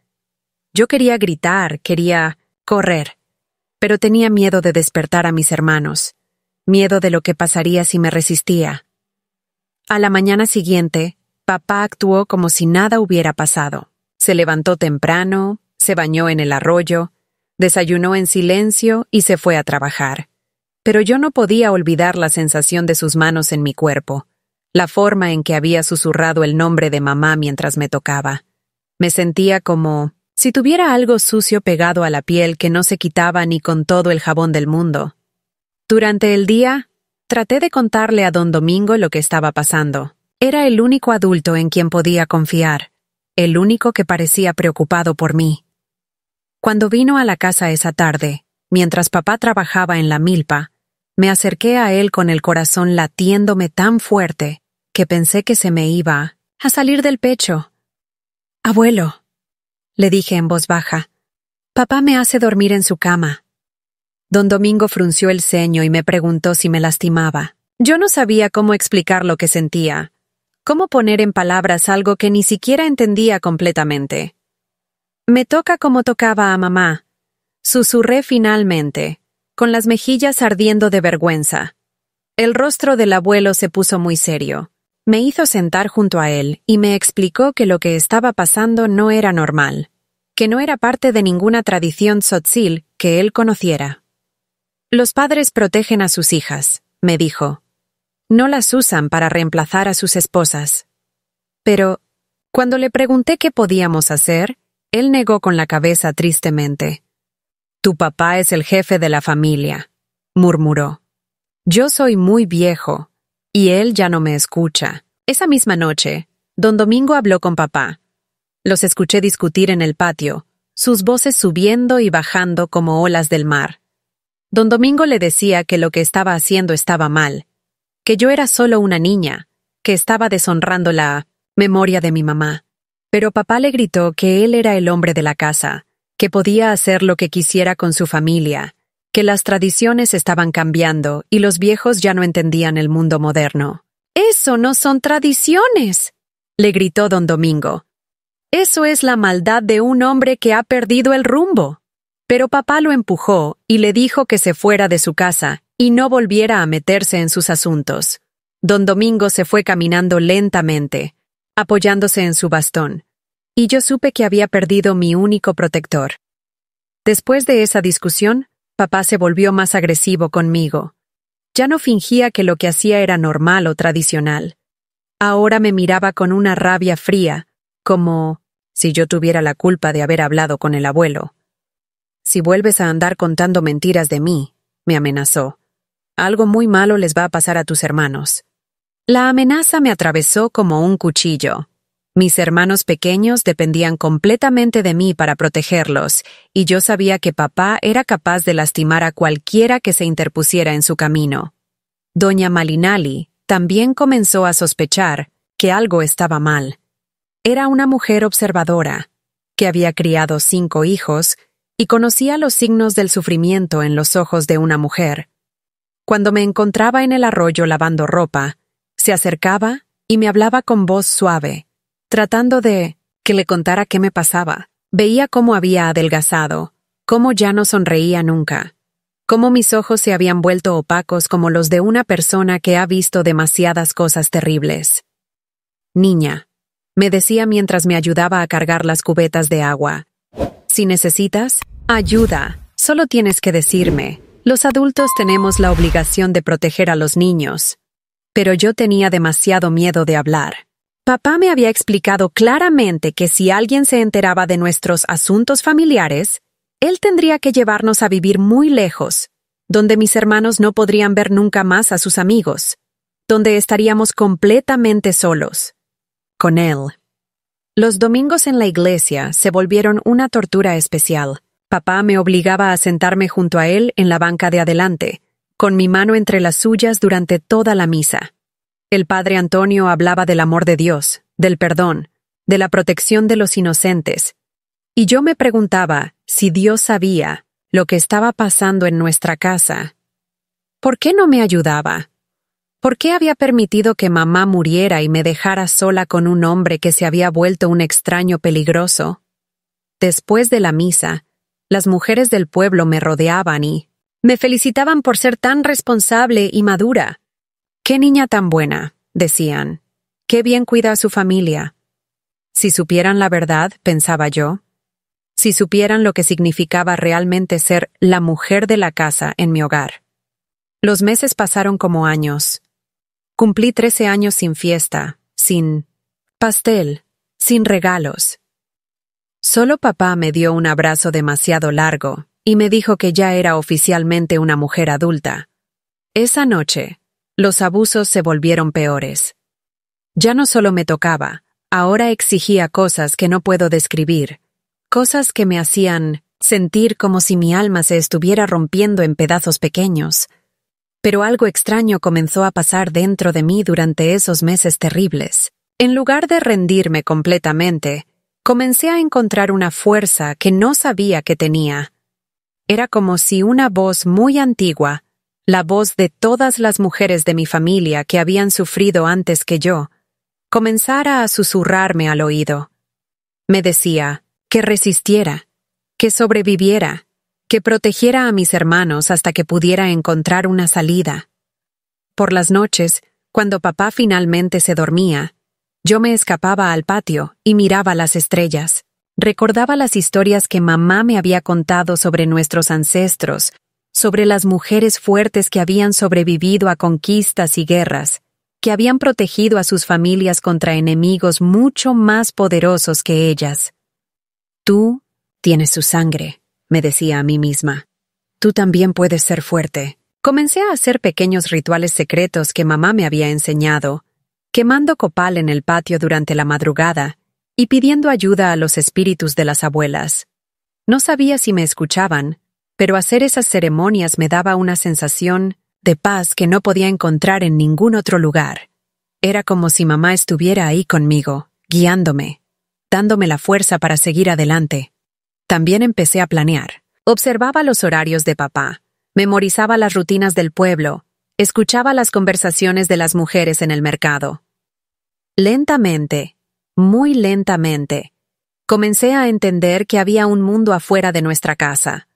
Yo quería gritar, quería correr, pero tenía miedo de despertar a mis hermanos, miedo de lo que pasaría si me resistía. A la mañana siguiente, papá actuó como si nada hubiera pasado. Se levantó temprano, se bañó en el arroyo, desayunó en silencio y se fue a trabajar. Pero yo no podía olvidar la sensación de sus manos en mi cuerpo, la forma en que había susurrado el nombre de mamá mientras me tocaba. Me sentía como si tuviera algo sucio pegado a la piel que no se quitaba ni con todo el jabón del mundo. Durante el día, traté de contarle a don Domingo lo que estaba pasando. Era el único adulto en quien podía confiar, el único que parecía preocupado por mí. Cuando vino a la casa esa tarde, mientras papá trabajaba en la milpa, me acerqué a él con el corazón latiéndome tan fuerte que pensé que se me iba a salir del pecho. «Abuelo», le dije en voz baja, «papá me hace dormir en su cama». Don Domingo frunció el ceño y me preguntó si me lastimaba. Yo no sabía cómo explicar lo que sentía, cómo poner en palabras algo que ni siquiera entendía completamente. «Me toca como tocaba a mamá», susurré finalmente, con las mejillas ardiendo de vergüenza. El rostro del abuelo se puso muy serio. Me hizo sentar junto a él y me explicó que lo que estaba pasando no era normal. que no era parte de ninguna tradición tzotzil que él conociera. Los padres protegen a sus hijas, me dijo. No las usan para reemplazar a sus esposas. Pero, cuando le pregunté qué podíamos hacer, él negó con la cabeza tristemente. Tu papá es el jefe de la familia, murmuró. Yo soy muy viejo, y él ya no me escucha. Esa misma noche, don Domingo habló con papá. Los escuché discutir en el patio, sus voces subiendo y bajando como olas del mar. Don Domingo le decía que lo que estaba haciendo estaba mal, que yo era solo una niña, que estaba deshonrando la memoria de mi mamá. Pero papá le gritó que él era el hombre de la casa, que podía hacer lo que quisiera con su familia, que las tradiciones estaban cambiando y los viejos ya no entendían el mundo moderno. «¡Eso no son tradiciones!», le gritó don Domingo. «Eso es la maldad de un hombre que ha perdido el rumbo». Pero papá lo empujó y le dijo que se fuera de su casa y no volviera a meterse en sus asuntos. Don Domingo se fue caminando lentamente, apoyándose en su bastón, y yo supe que había perdido mi único protector. Después de esa discusión, papá se volvió más agresivo conmigo. Ya no fingía que lo que hacía era normal o tradicional. Ahora me miraba con una rabia fría, como si yo tuviera la culpa de haber hablado con el abuelo. «Si vuelves a andar contando mentiras de mí», me amenazó, «algo muy malo les va a pasar a tus hermanos». La amenaza me atravesó como un cuchillo. Mis hermanos pequeños dependían completamente de mí para protegerlos, y yo sabía que papá era capaz de lastimar a cualquiera que se interpusiera en su camino. Doña Malinali también comenzó a sospechar que algo estaba mal. Era una mujer observadora, que había criado 5 hijos y conocía los signos del sufrimiento en los ojos de una mujer. Cuando me encontraba en el arroyo lavando ropa, se acercaba y me hablaba con voz suave, tratando de que le contara qué me pasaba. Veía cómo había adelgazado, cómo ya no sonreía nunca, cómo mis ojos se habían vuelto opacos como los de una persona que ha visto demasiadas cosas terribles. «Niña», me decía mientras me ayudaba a cargar las cubetas de agua, «si necesitas ayuda, solo tienes que decirme. Los adultos tenemos la obligación de proteger a los niños». Pero yo tenía demasiado miedo de hablar. Papá me había explicado claramente que si alguien se enteraba de nuestros asuntos familiares, él tendría que llevarnos a vivir muy lejos, donde mis hermanos no podrían ver nunca más a sus amigos, donde estaríamos completamente solos. Con él. Los domingos en la iglesia se volvieron una tortura especial. Papá me obligaba a sentarme junto a él en la banca de adelante, con mi mano entre las suyas durante toda la misa. El padre Antonio hablaba del amor de Dios, del perdón, de la protección de los inocentes, y yo me preguntaba si Dios sabía lo que estaba pasando en nuestra casa. ¿Por qué no me ayudaba? ¿Por qué había permitido que mamá muriera y me dejara sola con un hombre que se había vuelto un extraño peligroso? Después de la misa, las mujeres del pueblo me rodeaban y me felicitaban por ser tan responsable y madura. «¡Qué niña tan buena!», decían. «¡Qué bien cuida a su familia!». Si supieran la verdad, pensaba yo. Si supieran lo que significaba realmente ser la mujer de la casa en mi hogar. Los meses pasaron como años. Cumplí 13 años sin fiesta, sin pastel, sin regalos. Solo papá me dio un abrazo demasiado largo y me dijo que ya era oficialmente una mujer adulta. Esa noche, los abusos se volvieron peores. Ya no solo me tocaba, ahora exigía cosas que no puedo describir, cosas que me hacían sentir como si mi alma se estuviera rompiendo en pedazos pequeños. Pero algo extraño comenzó a pasar dentro de mí durante esos meses terribles. En lugar de rendirme completamente, comencé a encontrar una fuerza que no sabía que tenía. Era como si una voz muy antigua, la voz de todas las mujeres de mi familia que habían sufrido antes que yo, comenzara a susurrarme al oído. Me decía que resistiera, que sobreviviera, que protegiera a mis hermanos hasta que pudiera encontrar una salida. Por las noches, cuando papá finalmente se dormía, yo me escapaba al patio y miraba las estrellas. Recordaba las historias que mamá me había contado sobre nuestros ancestros, sobre las mujeres fuertes que habían sobrevivido a conquistas y guerras, que habían protegido a sus familias contra enemigos mucho más poderosos que ellas. Tú tienes su sangre, me decía a mí misma. Tú también puedes ser fuerte. Comencé a hacer pequeños rituales secretos que mamá me había enseñado, quemando copal en el patio durante la madrugada y pidiendo ayuda a los espíritus de las abuelas. No sabía si me escuchaban, pero hacer esas ceremonias me daba una sensación de paz que no podía encontrar en ningún otro lugar. Era como si mamá estuviera ahí conmigo, guiándome, dándome la fuerza para seguir adelante. También empecé a planear. Observaba los horarios de papá, memorizaba las rutinas del pueblo, escuchaba las conversaciones de las mujeres en el mercado. Lentamente, muy lentamente, comencé a entender que había un mundo afuera de nuestra casa,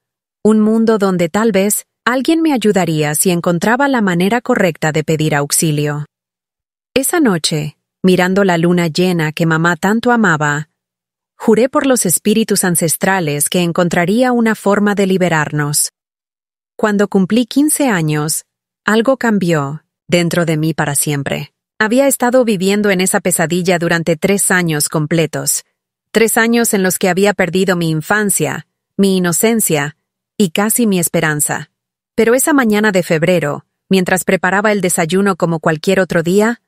un mundo donde tal vez alguien me ayudaría si encontraba la manera correcta de pedir auxilio. Esa noche, mirando la luna llena que mamá tanto amaba, juré por los espíritus ancestrales que encontraría una forma de liberarnos. Cuando cumplí 15 años, algo cambió dentro de mí para siempre. Había estado viviendo en esa pesadilla durante 3 años completos. 3 años en los que había perdido mi infancia, mi inocencia y casi mi esperanza. Pero esa mañana de febrero, mientras preparaba el desayuno como cualquier otro día,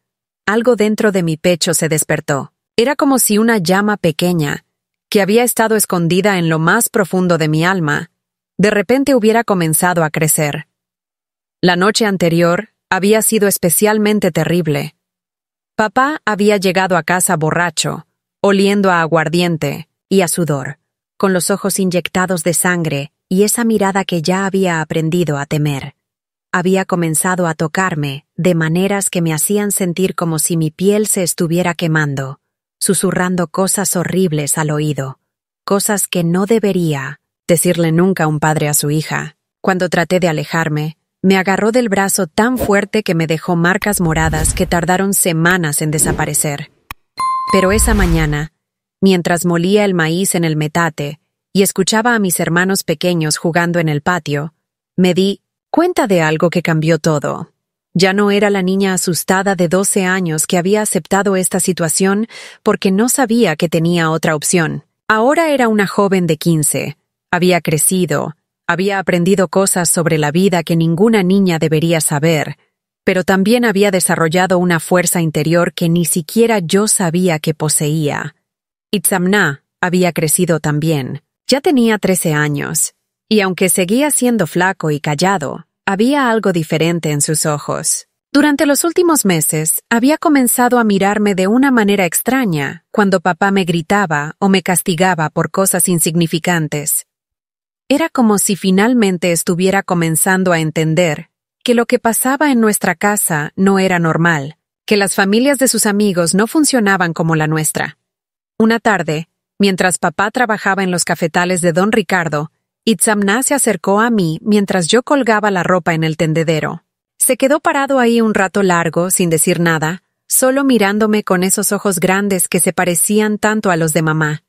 algo dentro de mi pecho se despertó. Era como si una llama pequeña, que había estado escondida en lo más profundo de mi alma, de repente hubiera comenzado a crecer. La noche anterior había sido especialmente terrible. Papá había llegado a casa borracho, oliendo a aguardiente y a sudor, con los ojos inyectados de sangre y esa mirada que ya había aprendido a temer. Había comenzado a tocarme de maneras que me hacían sentir como si mi piel se estuviera quemando, susurrando cosas horribles al oído, cosas que no debería decirle nunca un padre a su hija. Cuando traté de alejarme, me agarró del brazo tan fuerte que me dejó marcas moradas que tardaron semanas en desaparecer. Pero esa mañana, mientras molía el maíz en el metate y escuchaba a mis hermanos pequeños jugando en el patio, me di cuenta de algo que cambió todo. Ya no era la niña asustada de 12 años que había aceptado esta situación porque no sabía que tenía otra opción. Ahora era una joven de 15. Había crecido, había aprendido cosas sobre la vida que ninguna niña debería saber, pero también había desarrollado una fuerza interior que ni siquiera yo sabía que poseía. Itzamna había crecido también. Ya tenía 13 años, y aunque seguía siendo flaco y callado, había algo diferente en sus ojos. Durante los últimos meses, había comenzado a mirarme de una manera extraña cuando papá me gritaba o me castigaba por cosas insignificantes. Era como si finalmente estuviera comenzando a entender que lo que pasaba en nuestra casa no era normal, que las familias de sus amigos no funcionaban como la nuestra. Una tarde, mientras papá trabajaba en los cafetales de Don Ricardo, Itzamna se acercó a mí mientras yo colgaba la ropa en el tendedero. Se quedó parado ahí un rato largo, sin decir nada, solo mirándome con esos ojos grandes que se parecían tanto a los de mamá.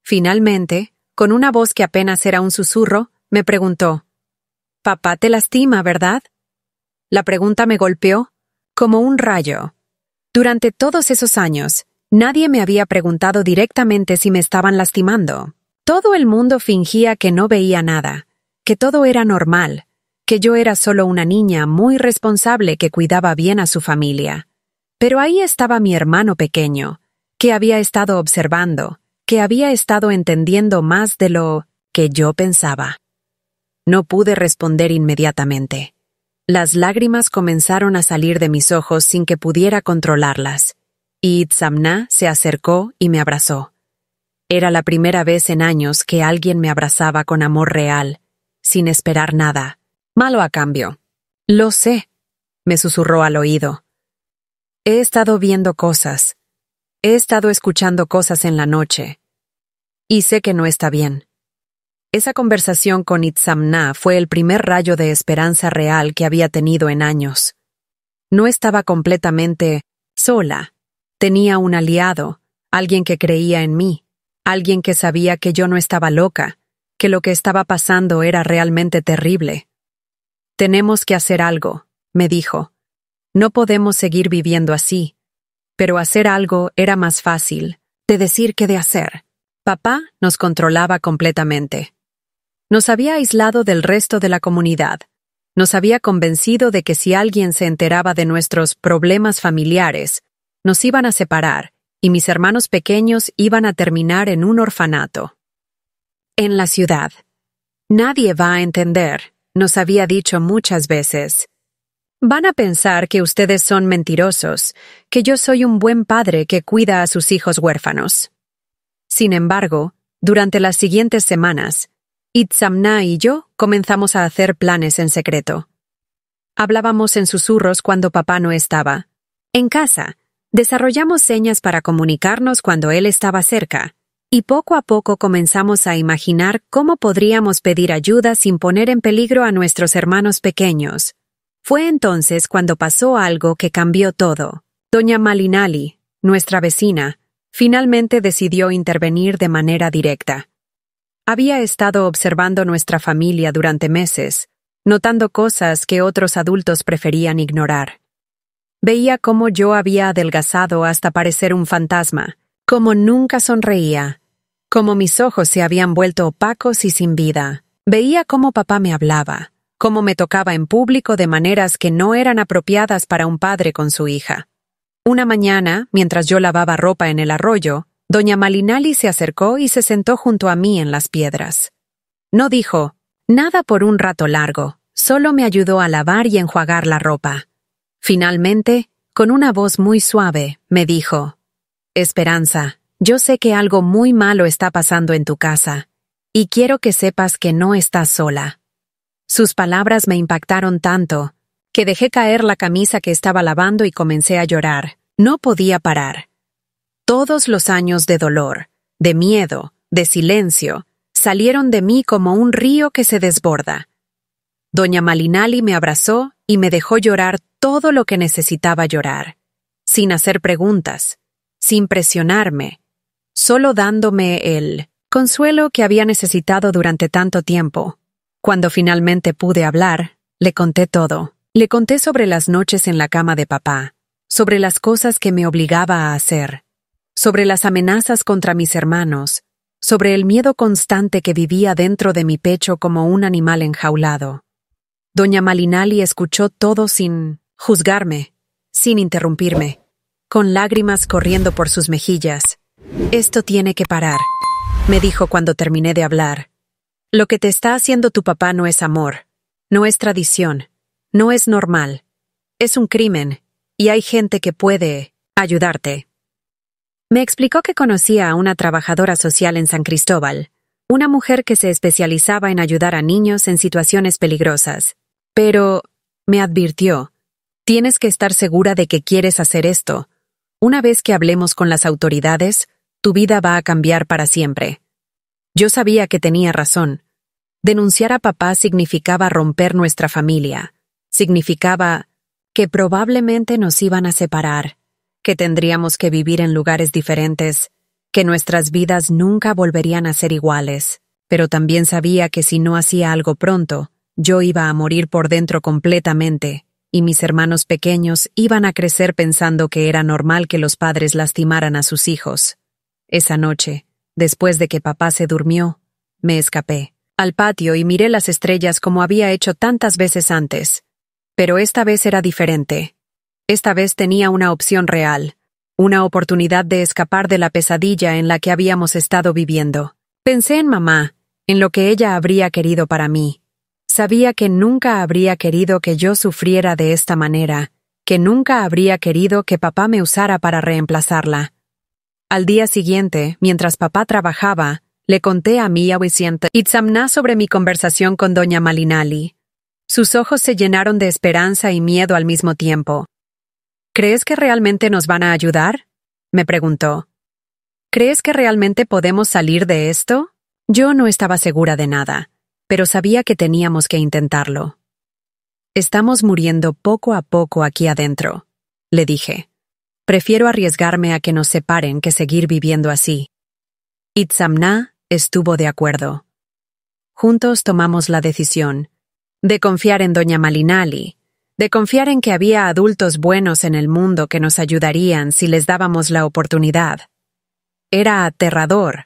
Finalmente, con una voz que apenas era un susurro, me preguntó: «Papá te lastima, ¿verdad?». La pregunta me golpeó como un rayo. Durante todos esos años, nadie me había preguntado directamente si me estaban lastimando. Todo el mundo fingía que no veía nada, que todo era normal, que yo era solo una niña muy responsable que cuidaba bien a su familia. Pero ahí estaba mi hermano pequeño, que había estado observando, que había estado entendiendo más de lo que yo pensaba. No pude responder inmediatamente. Las lágrimas comenzaron a salir de mis ojos sin que pudiera controlarlas, y Itzamna se acercó y me abrazó. Era la primera vez en años que alguien me abrazaba con amor real, sin esperar nada, malo a cambio. «Lo sé», me susurró al oído. «He estado viendo cosas. He estado escuchando cosas en la noche. Y sé que no está bien». Esa conversación con Itzamna fue el primer rayo de esperanza real que había tenido en años. No estaba completamente sola. Tenía un aliado, alguien que creía en mí, alguien que sabía que yo no estaba loca, que lo que estaba pasando era realmente terrible. Tenemos que hacer algo, me dijo. No podemos seguir viviendo así. Pero hacer algo era más fácil de decir que de hacer. Papá nos controlaba completamente. Nos había aislado del resto de la comunidad. Nos había convencido de que si alguien se enteraba de nuestros problemas familiares, nos iban a separar y mis hermanos pequeños iban a terminar en un orfanato. En la ciudad. Nadie va a entender, nos había dicho muchas veces. Van a pensar que ustedes son mentirosos, que yo soy un buen padre que cuida a sus hijos huérfanos. Sin embargo, durante las siguientes semanas, Itzamna y yo comenzamos a hacer planes en secreto. Hablábamos en susurros cuando papá no estaba. En casa, desarrollamos señas para comunicarnos cuando él estaba cerca, y poco a poco comenzamos a imaginar cómo podríamos pedir ayuda sin poner en peligro a nuestros hermanos pequeños. Fue entonces cuando pasó algo que cambió todo. Doña Malinali, nuestra vecina, finalmente decidió intervenir de manera directa. Había estado observando nuestra familia durante meses, notando cosas que otros adultos preferían ignorar. Veía cómo yo había adelgazado hasta parecer un fantasma, cómo nunca sonreía, cómo mis ojos se habían vuelto opacos y sin vida. Veía cómo papá me hablaba, cómo me tocaba en público de maneras que no eran apropiadas para un padre con su hija. Una mañana, mientras yo lavaba ropa en el arroyo, doña Malinali se acercó y se sentó junto a mí en las piedras. No dijo nada por un rato largo, solo me ayudó a lavar y enjuagar la ropa. Finalmente, con una voz muy suave, me dijo: Esperanza, yo sé que algo muy malo está pasando en tu casa, y quiero que sepas que no estás sola. Sus palabras me impactaron tanto, que dejé caer la camisa que estaba lavando y comencé a llorar. No podía parar. Todos los años de dolor, de miedo, de silencio, salieron de mí como un río que se desborda. Doña Malinali me abrazó y me dejó llorar todo lo que necesitaba llorar, sin hacer preguntas, sin presionarme, solo dándome el consuelo que había necesitado durante tanto tiempo. Cuando finalmente pude hablar, le conté todo. Le conté sobre las noches en la cama de papá, sobre las cosas que me obligaba a hacer, sobre las amenazas contra mis hermanos, sobre el miedo constante que vivía dentro de mi pecho como un animal enjaulado. Doña Malinali escuchó todo sin juzgarme, sin interrumpirme, con lágrimas corriendo por sus mejillas. Esto tiene que parar, me dijo cuando terminé de hablar. Lo que te está haciendo tu papá no es amor, no es tradición, no es normal. Es un crimen, y hay gente que puede ayudarte. Me explicó que conocía a una trabajadora social en San Cristóbal, una mujer que se especializaba en ayudar a niños en situaciones peligrosas. Pero, me advirtió, tienes que estar segura de que quieres hacer esto. Una vez que hablemos con las autoridades, tu vida va a cambiar para siempre. Yo sabía que tenía razón. Denunciar a papá significaba romper nuestra familia. Significaba que probablemente nos iban a separar, que tendríamos que vivir en lugares diferentes, que nuestras vidas nunca volverían a ser iguales. Pero también sabía que si no hacía algo pronto, yo iba a morir por dentro completamente, y mis hermanos pequeños iban a crecer pensando que era normal que los padres lastimaran a sus hijos. Esa noche, después de que papá se durmió, me escapé al patio y miré las estrellas como había hecho tantas veces antes. Pero esta vez era diferente. Esta vez tenía una opción real, una oportunidad de escapar de la pesadilla en la que habíamos estado viviendo. Pensé en mamá, en lo que ella habría querido para mí. Sabía que nunca habría querido que yo sufriera de esta manera, que nunca habría querido que papá me usara para reemplazarla. Al día siguiente, mientras papá trabajaba, le conté a Mia Itzamna sobre mi conversación con doña Malinali. Sus ojos se llenaron de esperanza y miedo al mismo tiempo. ¿Crees que realmente nos van a ayudar?, me preguntó. ¿Crees que realmente podemos salir de esto? Yo no estaba segura de nada, pero sabía que teníamos que intentarlo. Estamos muriendo poco a poco aquí adentro, le dije. Prefiero arriesgarme a que nos separen que seguir viviendo así. Itzamna estuvo de acuerdo. Juntos tomamos la decisión de confiar en doña Malinali, de confiar en que había adultos buenos en el mundo que nos ayudarían si les dábamos la oportunidad. Era aterrador,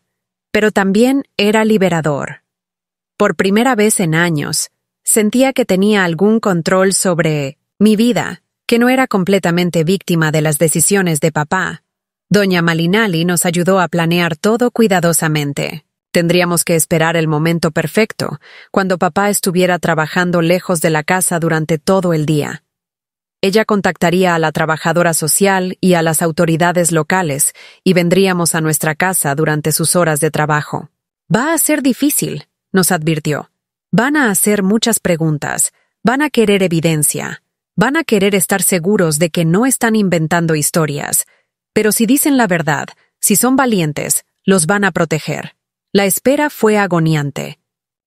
pero también era liberador. Por primera vez en años, sentía que tenía algún control sobre mi vida, que no era completamente víctima de las decisiones de papá. Doña Malinali nos ayudó a planear todo cuidadosamente. Tendríamos que esperar el momento perfecto, cuando papá estuviera trabajando lejos de la casa durante todo el día. Ella contactaría a la trabajadora social y a las autoridades locales y vendríamos a nuestra casa durante sus horas de trabajo. Va a ser difícil, nos advirtió. Van a hacer muchas preguntas, van a querer evidencia, van a querer estar seguros de que no están inventando historias. Pero si dicen la verdad, si son valientes, los van a proteger. La espera fue agoniante.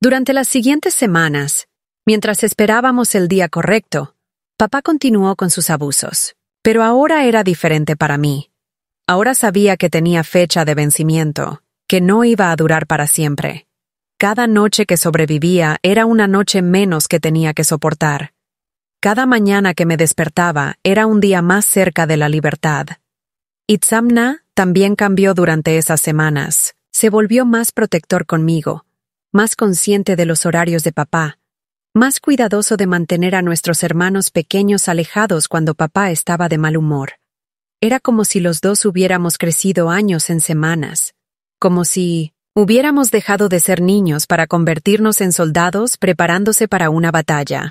Durante las siguientes semanas, mientras esperábamos el día correcto, papá continuó con sus abusos. Pero ahora era diferente para mí. Ahora sabía que tenía fecha de vencimiento, que no iba a durar para siempre. Cada noche que sobrevivía era una noche menos que tenía que soportar. Cada mañana que me despertaba era un día más cerca de la libertad. Itzamna también cambió durante esas semanas. Se volvió más protector conmigo, más consciente de los horarios de papá, más cuidadoso de mantener a nuestros hermanos pequeños alejados cuando papá estaba de mal humor. Era como si los dos hubiéramos crecido años en semanas, como si hubiéramos dejado de ser niños para convertirnos en soldados preparándose para una batalla.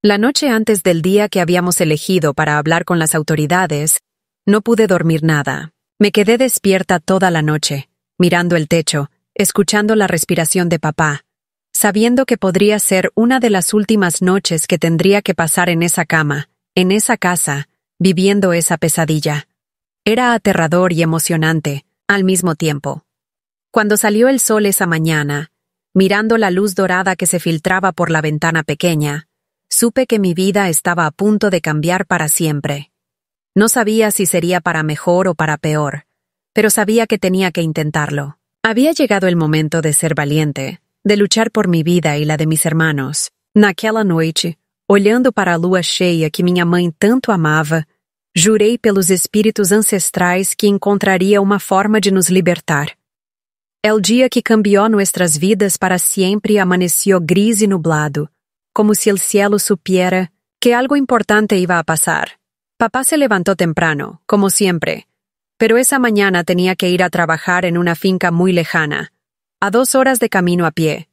La noche antes del día que habíamos elegido para hablar con las autoridades, no pude dormir nada. Me quedé despierta toda la noche, mirando el techo, escuchando la respiración de papá, sabiendo que podría ser una de las últimas noches que tendría que pasar en esa cama, en esa casa, viviendo esa pesadilla. Era aterrador y emocionante, al mismo tiempo. Cuando salió el sol esa mañana, mirando la luz dorada que se filtraba por la ventana pequeña, supe que mi vida estaba a punto de cambiar para siempre. No sabía si sería para mejor o para peor, pero sabía que tenía que intentarlo. Había llegado el momento de ser valiente, de luchar por mi vida e la de mis hermanos. Naquela noite, olhando para a lua cheia que minha mãe tanto amava, jurei pelos espíritos ancestrais que encontraria uma forma de nos libertar. El dia que cambió nuestras vidas para siempre amaneció gris y nublado, como si el cielo supiera que algo importante iba a pasar. Papá se levantó temprano, como siempre, pero esa mañana tenía que ir a trabajar en una finca muy lejana, a 2 horas de camino a pie.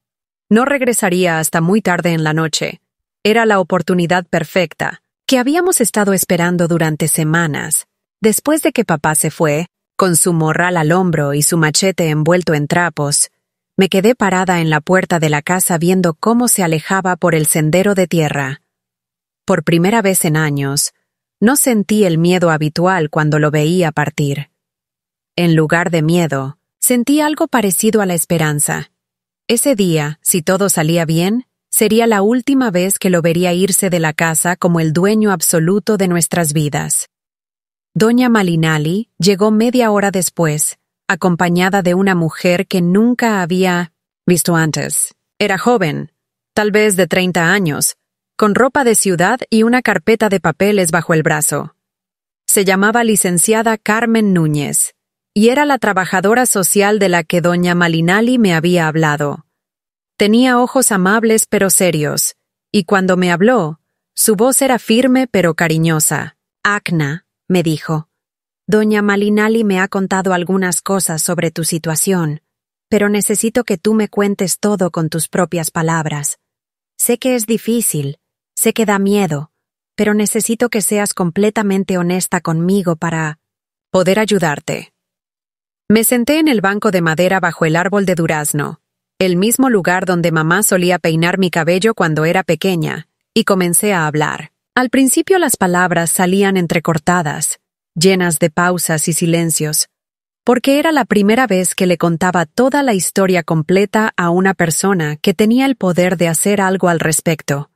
No regresaría hasta muy tarde en la noche. Era la oportunidad perfecta, que habíamos estado esperando durante semanas. Después de que papá se fue, con su morral al hombro y su machete envuelto en trapos, me quedé parada en la puerta de la casa viendo cómo se alejaba por el sendero de tierra. Por primera vez en años, no sentí el miedo habitual cuando lo veía partir. En lugar de miedo, sentí algo parecido a la esperanza. Ese día, si todo salía bien, sería la última vez que lo vería irse de la casa como el dueño absoluto de nuestras vidas. Doña Malinali llegó media hora después, acompañada de una mujer que nunca había visto antes. Era joven, tal vez de 30 años, con ropa de ciudad y una carpeta de papeles bajo el brazo. Se llamaba licenciada Carmen Núñez, y era la trabajadora social de la que doña Malinali me había hablado. Tenía ojos amables pero serios, y cuando me habló, su voz era firme pero cariñosa. «Acna», me dijo, «Doña Malinali me ha contado algunas cosas sobre tu situación, pero necesito que tú me cuentes todo con tus propias palabras. Sé que es difícil, sé que da miedo, pero necesito que seas completamente honesta conmigo para poder ayudarte». Me senté en el banco de madera bajo el árbol de durazno, el mismo lugar donde mamá solía peinar mi cabello cuando era pequeña, y comencé a hablar. Al principio las palabras salían entrecortadas, llenas de pausas y silencios, porque era la primera vez que le contaba toda la historia completa a una persona que tenía el poder de hacer algo al respecto.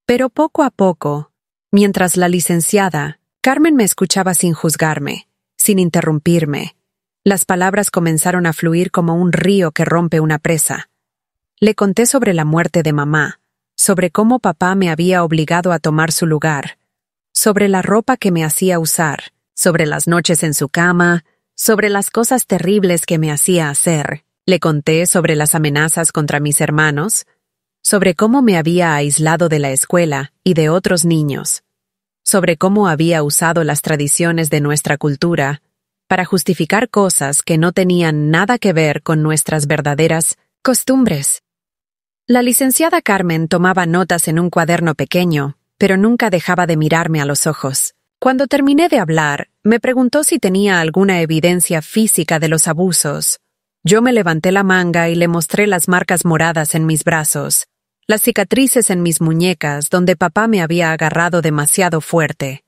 Pero poco a poco, mientras la licenciada, Carmen me escuchaba sin juzgarme, sin interrumpirme, Las palabras comenzaron a fluir como un río que rompe una presa. Le conté sobre la muerte de mamá, sobre cómo papá me había obligado a tomar su lugar, sobre la ropa que me hacía usar, sobre las noches en su cama, sobre las cosas terribles que me hacía hacer. Le conté sobre las amenazas contra mis hermanos, sobre cómo me había aislado de la escuela y de otros niños, sobre cómo había usado las tradiciones de nuestra cultura para justificar cosas que no tenían nada que ver con nuestras verdaderas costumbres. La licenciada Carmen tomaba notas en un cuaderno pequeño, pero nunca dejaba de mirarme a los ojos. Cuando terminé de hablar, me preguntó si tenía alguna evidencia física de los abusos. Yo me levanté la manga y le mostré las marcas moradas en mis brazos, las cicatrices en mis muñecas donde papá me había agarrado demasiado fuerte.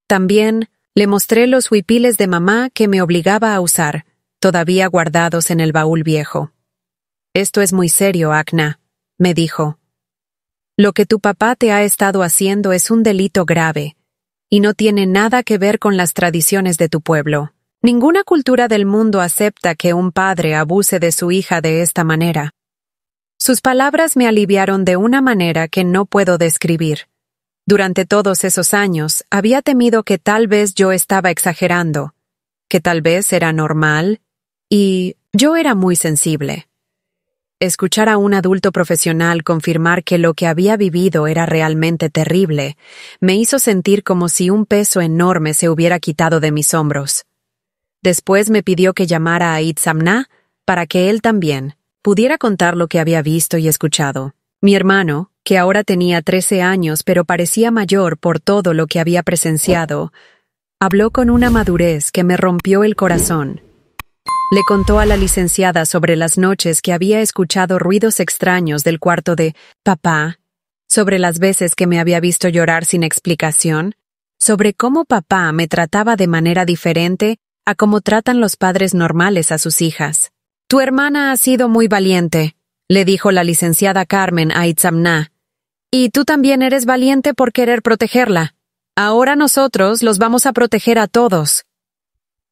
También le mostré los huipiles de mamá que me obligaba a usar, todavía guardados en el baúl viejo. «Esto es muy serio, Agna», me dijo. «Lo que tu papá te ha estado haciendo es un delito grave, y no tiene nada que ver con las tradiciones de tu pueblo. Ninguna cultura del mundo acepta que un padre abuse de su hija de esta manera». Sus palabras me aliviaron de una manera que no puedo describir. Durante todos esos años había temido que tal vez yo estaba exagerando, que tal vez era normal, y yo era muy sensible. Escuchar a un adulto profesional confirmar que lo que había vivido era realmente terrible me hizo sentir como si un peso enorme se hubiera quitado de mis hombros. Después me pidió que llamara a Itzamna para que él también pudiera contar lo que había visto y escuchado. Mi hermano, que ahora tenía 13 años pero parecía mayor por todo lo que había presenciado, habló con una madurez que me rompió el corazón. Le contó a la licenciada sobre las noches que había escuchado ruidos extraños del cuarto de papá, sobre las veces que me había visto llorar sin explicación, sobre cómo papá me trataba de manera diferente a cómo tratan los padres normales a sus hijas. «Tu hermana ha sido muy valiente», le dijo la licenciada Carmen a Itzamna. «Y tú también eres valiente por querer protegerla. Ahora nosotros los vamos a proteger a todos».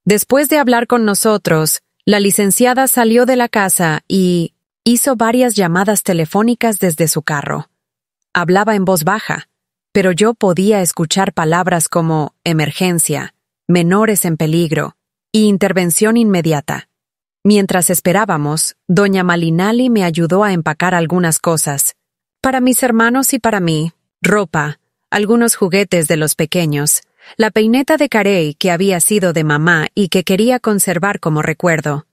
Después de hablar con nosotros, la licenciada salió de la casa y hizo varias llamadas telefónicas desde su carro. Hablaba en voz baja, pero yo podía escuchar palabras como emergencia, menores en peligro y intervención inmediata. Mientras esperábamos, doña Malinali me ayudó a empacar algunas cosas. Para mis hermanos y para mí, ropa, algunos juguetes de los pequeños, la peineta de Carey que había sido de mamá y que quería conservar como recuerdo.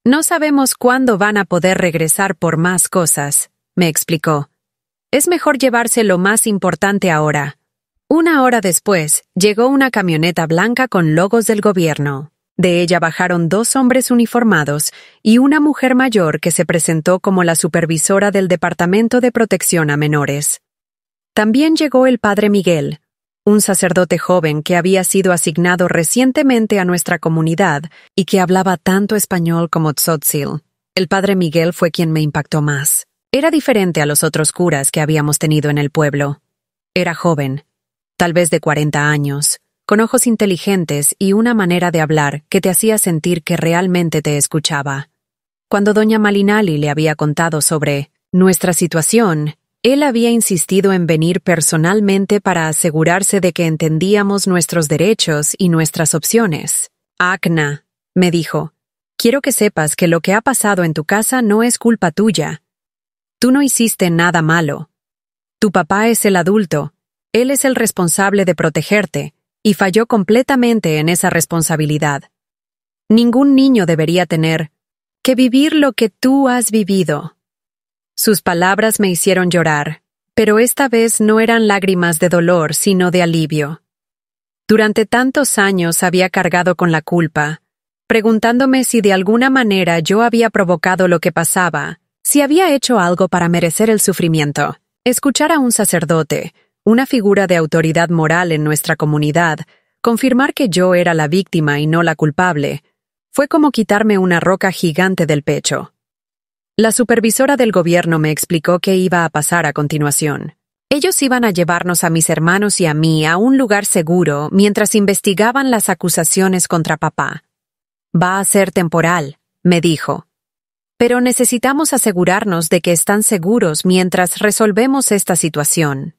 «No sabemos cuándo van a poder regresar por más cosas», me explicó. «Es mejor llevarse lo más importante ahora». 1 hora después, llegó una camioneta blanca con logos del gobierno. De ella bajaron 2 hombres uniformados y una mujer mayor que se presentó como la supervisora del Departamento de Protección a Menores. También llegó el padre Miguel, un sacerdote joven que había sido asignado recientemente a nuestra comunidad y que hablaba tanto español como tzotzil. El padre Miguel fue quien me impactó más. Era diferente a los otros curas que habíamos tenido en el pueblo. Era joven, tal vez de 40 años, con ojos inteligentes y una manera de hablar que te hacía sentir que realmente te escuchaba. Cuando doña Malinali le había contado sobre nuestra situación, él había insistido en venir personalmente para asegurarse de que entendíamos nuestros derechos y nuestras opciones. «Agna», me dijo, «quiero que sepas que lo que ha pasado en tu casa no es culpa tuya. Tú no hiciste nada malo. Tu papá es el adulto, él es el responsable de protegerte, y falló completamente en esa responsabilidad. Ningún niño debería tener que vivir lo que tú has vivido». Sus palabras me hicieron llorar, pero esta vez no eran lágrimas de dolor, sino de alivio. Durante tantos años había cargado con la culpa, preguntándome si de alguna manera yo había provocado lo que pasaba, si había hecho algo para merecer el sufrimiento. Escuchar a un sacerdote, una figura de autoridad moral en nuestra comunidad, confirmar que yo era la víctima y no la culpable, fue como quitarme una roca gigante del pecho. La supervisora del gobierno me explicó qué iba a pasar a continuación. Ellos iban a llevarnos a mis hermanos y a mí a un lugar seguro mientras investigaban las acusaciones contra papá. Va a ser temporal, me dijo. Pero necesitamos asegurarnos de que están seguros mientras resolvemos esta situación.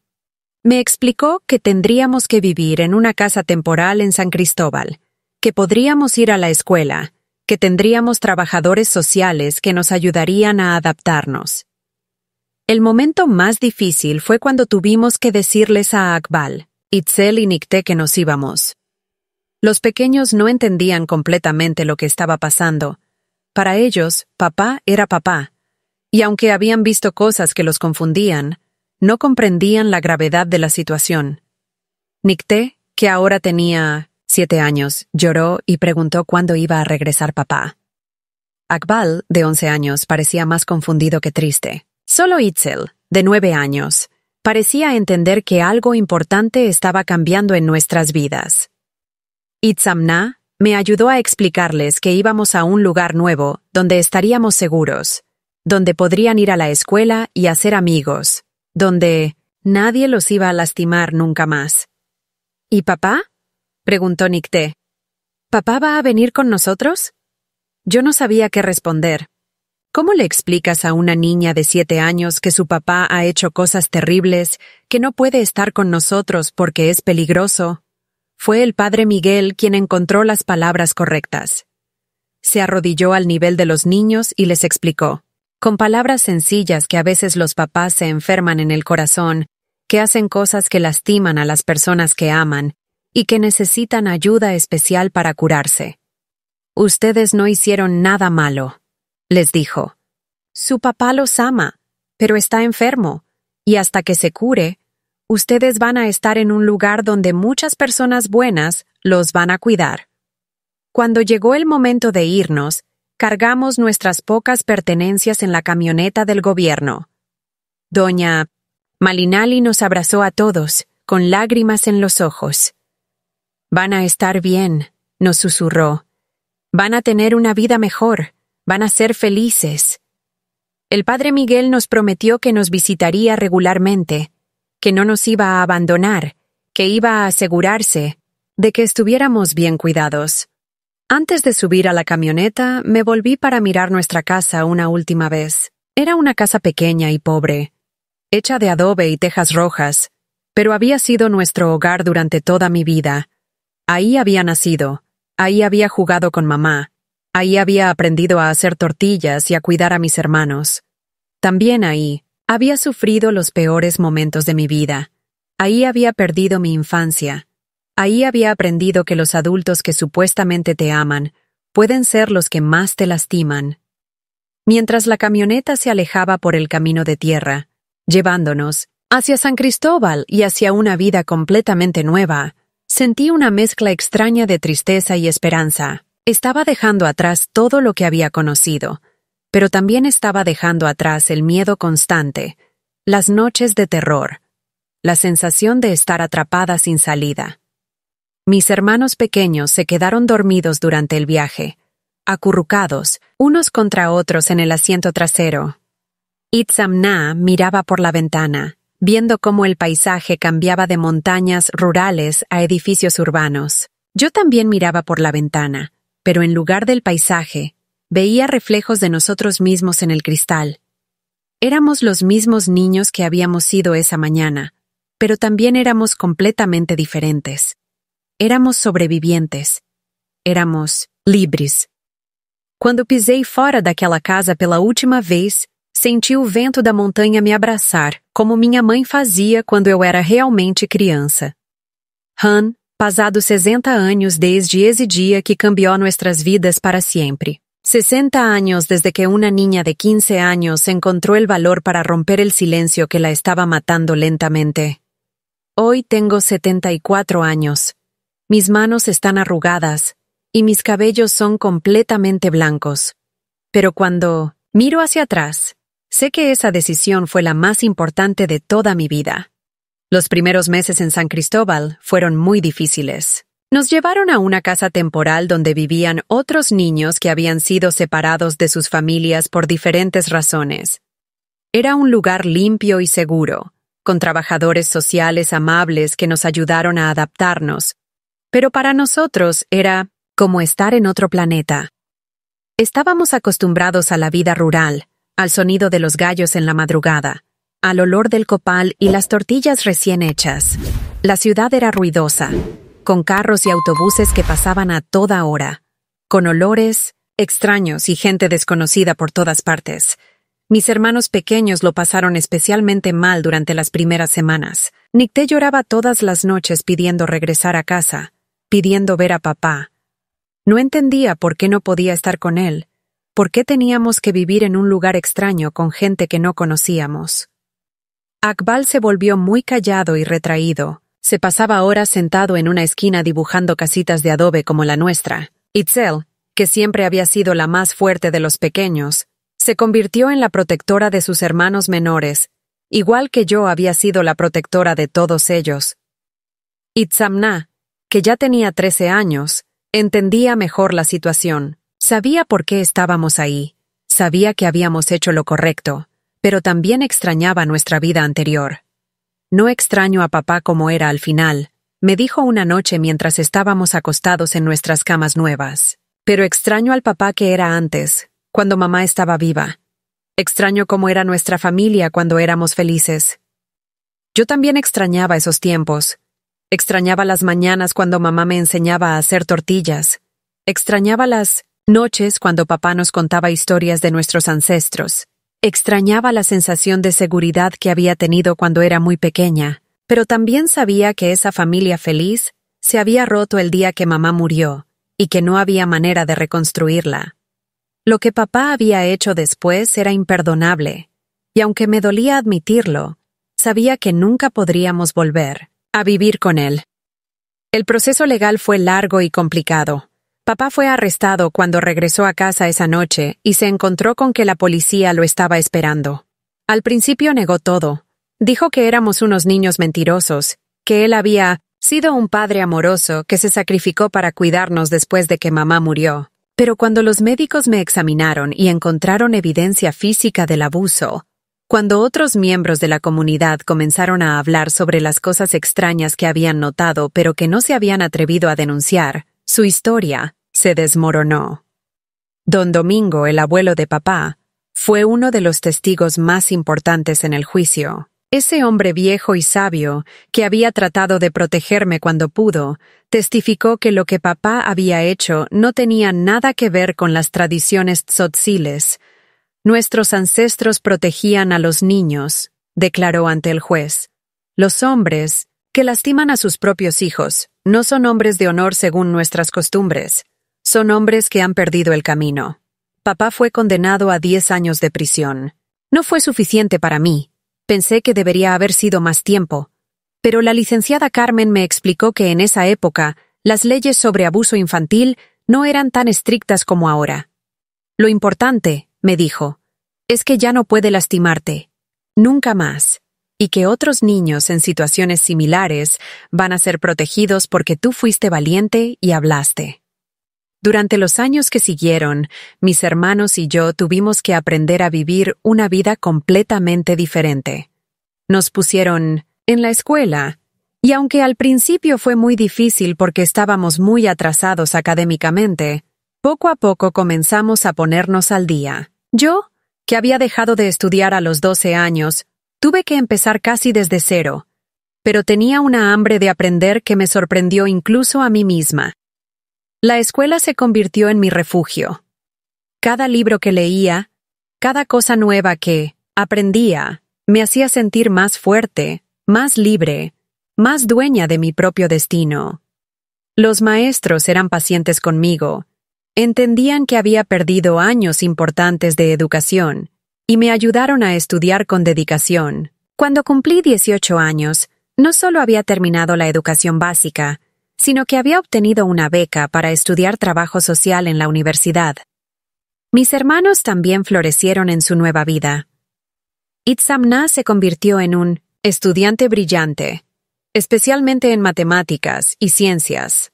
Me explicó que tendríamos que vivir en una casa temporal en San Cristóbal, que podríamos ir a la escuela, que tendríamos trabajadores sociales que nos ayudarían a adaptarnos. El momento más difícil fue cuando tuvimos que decirles a Akbal, Itzel y Nikte que nos íbamos. Los pequeños no entendían completamente lo que estaba pasando. Para ellos, papá era papá, y aunque habían visto cosas que los confundían, no comprendían la gravedad de la situación. Nikte, que ahora tenía 7 años, lloró y preguntó cuándo iba a regresar papá. Akbal, de 11 años, parecía más confundido que triste. Solo Itzel, de 9 años, parecía entender que algo importante estaba cambiando en nuestras vidas. Itzamna me ayudó a explicarles que íbamos a un lugar nuevo, donde estaríamos seguros, donde podrían ir a la escuela y hacer amigos, donde nadie los iba a lastimar nunca más. ¿Y papá?, preguntó Nikte. ¿Papá va a venir con nosotros? Yo no sabía qué responder. ¿Cómo le explicas a una niña de 7 años que su papá ha hecho cosas terribles, que no puede estar con nosotros porque es peligroso? Fue el padre Miguel quien encontró las palabras correctas. Se arrodilló al nivel de los niños y les explicó, con palabras sencillas que a veces los papás se enferman en el corazón, que hacen cosas que lastiman a las personas que aman y que necesitan ayuda especial para curarse. Ustedes no hicieron nada malo, les dijo. Su papá los ama, pero está enfermo, y hasta que se cure, ustedes van a estar en un lugar donde muchas personas buenas los van a cuidar. Cuando llegó el momento de irnos, cargamos nuestras pocas pertenencias en la camioneta del gobierno. Doña Malinali nos abrazó a todos, con lágrimas en los ojos. Van a estar bien, nos susurró. Van a tener una vida mejor, van a ser felices. El padre Miguel nos prometió que nos visitaría regularmente, que no nos iba a abandonar, que iba a asegurarse de que estuviéramos bien cuidados. Antes de subir a la camioneta, me volví para mirar nuestra casa una última vez. Era una casa pequeña y pobre, hecha de adobe y tejas rojas, pero había sido nuestro hogar durante toda mi vida. Ahí había nacido, ahí había jugado con mamá, ahí había aprendido a hacer tortillas y a cuidar a mis hermanos. También ahí había sufrido los peores momentos de mi vida. Ahí había perdido mi infancia. Ahí había aprendido que los adultos que supuestamente te aman pueden ser los que más te lastiman. Mientras la camioneta se alejaba por el camino de tierra, llevándonos hacia San Cristóbal y hacia una vida completamente nueva, sentí una mezcla extraña de tristeza y esperanza. Estaba dejando atrás todo lo que había conocido, pero también estaba dejando atrás el miedo constante, las noches de terror, la sensación de estar atrapada sin salida. Mis hermanos pequeños se quedaron dormidos durante el viaje, acurrucados, unos contra otros en el asiento trasero. Itzamna miraba por la ventana, viendo cómo el paisaje cambiaba de montañas rurales a edificios urbanos. Yo también miraba por la ventana, pero en lugar del paisaje, veía reflejos de nosotros mismos en el cristal. Éramos los mismos niños que habíamos sido esa mañana, pero también éramos completamente diferentes. Éramos sobrevivientes. Éramos livres. Quando pisei fora daquela casa pela última vez, senti o vento da montanha me abraçar, como minha mãe fazia quando eu era realmente criança. Han, passados 60 anos desde esse dia que cambió nuestras vidas para siempre. 60 años desde que una niña de 15 años encontró el valor para romper el silencio que la estaba matando lentamente. Hoy tengo 74 años. Mis manos están arrugadas y mis cabellos son completamente blancos. Pero cuando miro hacia atrás, sé que esa decisión fue la más importante de toda mi vida. Los primeros meses en San Cristóbal fueron muy difíciles. Nos llevaron a una casa temporal donde vivían otros niños que habían sido separados de sus familias por diferentes razones. Era un lugar limpio y seguro, con trabajadores sociales amables que nos ayudaron a adaptarnos, pero para nosotros era como estar en otro planeta. Estábamos acostumbrados a la vida rural, al sonido de los gallos en la madrugada, al olor del copal y las tortillas recién hechas. La ciudad era ruidosa, con carros y autobuses que pasaban a toda hora, con olores extraños y gente desconocida por todas partes. Mis hermanos pequeños lo pasaron especialmente mal durante las primeras semanas. Nicté lloraba todas las noches pidiendo regresar a casa, pidiendo ver a papá. No entendía por qué no podía estar con él, por qué teníamos que vivir en un lugar extraño con gente que no conocíamos. Akbal se volvió muy callado y retraído. Se pasaba horas sentado en una esquina dibujando casitas de adobe como la nuestra. Itzel, que siempre había sido la más fuerte de los pequeños, se convirtió en la protectora de sus hermanos menores, igual que yo había sido la protectora de todos ellos. Itzamna, que ya tenía 13 años, entendía mejor la situación. Sabía por qué estábamos ahí, sabía que habíamos hecho lo correcto, pero también extrañaba nuestra vida anterior. No extraño a papá como era al final, me dijo una noche mientras estábamos acostados en nuestras camas nuevas. Pero extraño al papá que era antes, cuando mamá estaba viva. Extraño cómo era nuestra familia cuando éramos felices. Yo también extrañaba esos tiempos. Extrañaba las mañanas cuando mamá me enseñaba a hacer tortillas. Extrañaba las noches cuando papá nos contaba historias de nuestros ancestros. Extrañaba la sensación de seguridad que había tenido cuando era muy pequeña, pero también sabía que esa familia feliz se había roto el día que mamá murió, y que no había manera de reconstruirla. Lo que papá había hecho después era imperdonable, y aunque me dolía admitirlo, sabía que nunca podríamos volver a vivir con él. El proceso legal fue largo y complicado. Papá fue arrestado cuando regresó a casa esa noche y se encontró con que la policía lo estaba esperando. Al principio negó todo. Dijo que éramos unos niños mentirosos, que él había sido un padre amoroso que se sacrificó para cuidarnos después de que mamá murió. Pero cuando los médicos me examinaron y encontraron evidencia física del abuso, cuando otros miembros de la comunidad comenzaron a hablar sobre las cosas extrañas que habían notado pero que no se habían atrevido a denunciar, su historia se desmoronó. Don Domingo, el abuelo de papá, fue uno de los testigos más importantes en el juicio. Ese hombre viejo y sabio, que había tratado de protegerme cuando pudo, testificó que lo que papá había hecho no tenía nada que ver con las tradiciones tzotziles. Nuestros ancestros protegían a los niños, declaró ante el juez. Los hombres, que lastiman a sus propios hijos, no son hombres de honor según nuestras costumbres. Son hombres que han perdido el camino. Papá fue condenado a 10 años de prisión. No fue suficiente para mí. Pensé que debería haber sido más tiempo, pero la licenciada Carmen me explicó que en esa época las leyes sobre abuso infantil no eran tan estrictas como ahora. Lo importante, me dijo, es que ya no puede lastimarte, nunca más, y que otros niños en situaciones similares van a ser protegidos porque tú fuiste valiente y hablaste. Durante los años que siguieron, mis hermanos y yo tuvimos que aprender a vivir una vida completamente diferente. Nos pusieron en la escuela, y aunque al principio fue muy difícil porque estábamos muy atrasados académicamente, poco a poco comenzamos a ponernos al día. Yo, que había dejado de estudiar a los 12 años, tuve que empezar casi desde cero, pero tenía una hambre de aprender que me sorprendió incluso a mí misma. La escuela se convirtió en mi refugio. Cada libro que leía, cada cosa nueva que aprendía, me hacía sentir más fuerte, más libre, más dueña de mi propio destino. Los maestros eran pacientes conmigo, entendían que había perdido años importantes de educación y me ayudaron a estudiar con dedicación. Cuando cumplí 18 años, no solo había terminado la educación básica, sino que había obtenido una beca para estudiar trabajo social en la universidad. Mis hermanos también florecieron en su nueva vida. Itzamna se convirtió en un estudiante brillante, especialmente en matemáticas y ciencias.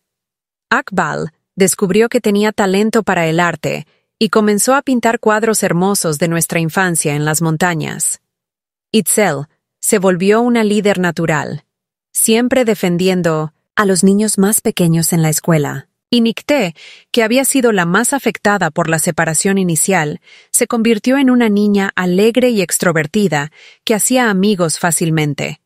Akbal descubrió que tenía talento para el arte y comenzó a pintar cuadros hermosos de nuestra infancia en las montañas. Itzel se volvió una líder natural, siempre defendiendo a los niños más pequeños en la escuela. Y Nicté, que había sido la más afectada por la separación inicial, se convirtió en una niña alegre y extrovertida que hacía amigos fácilmente.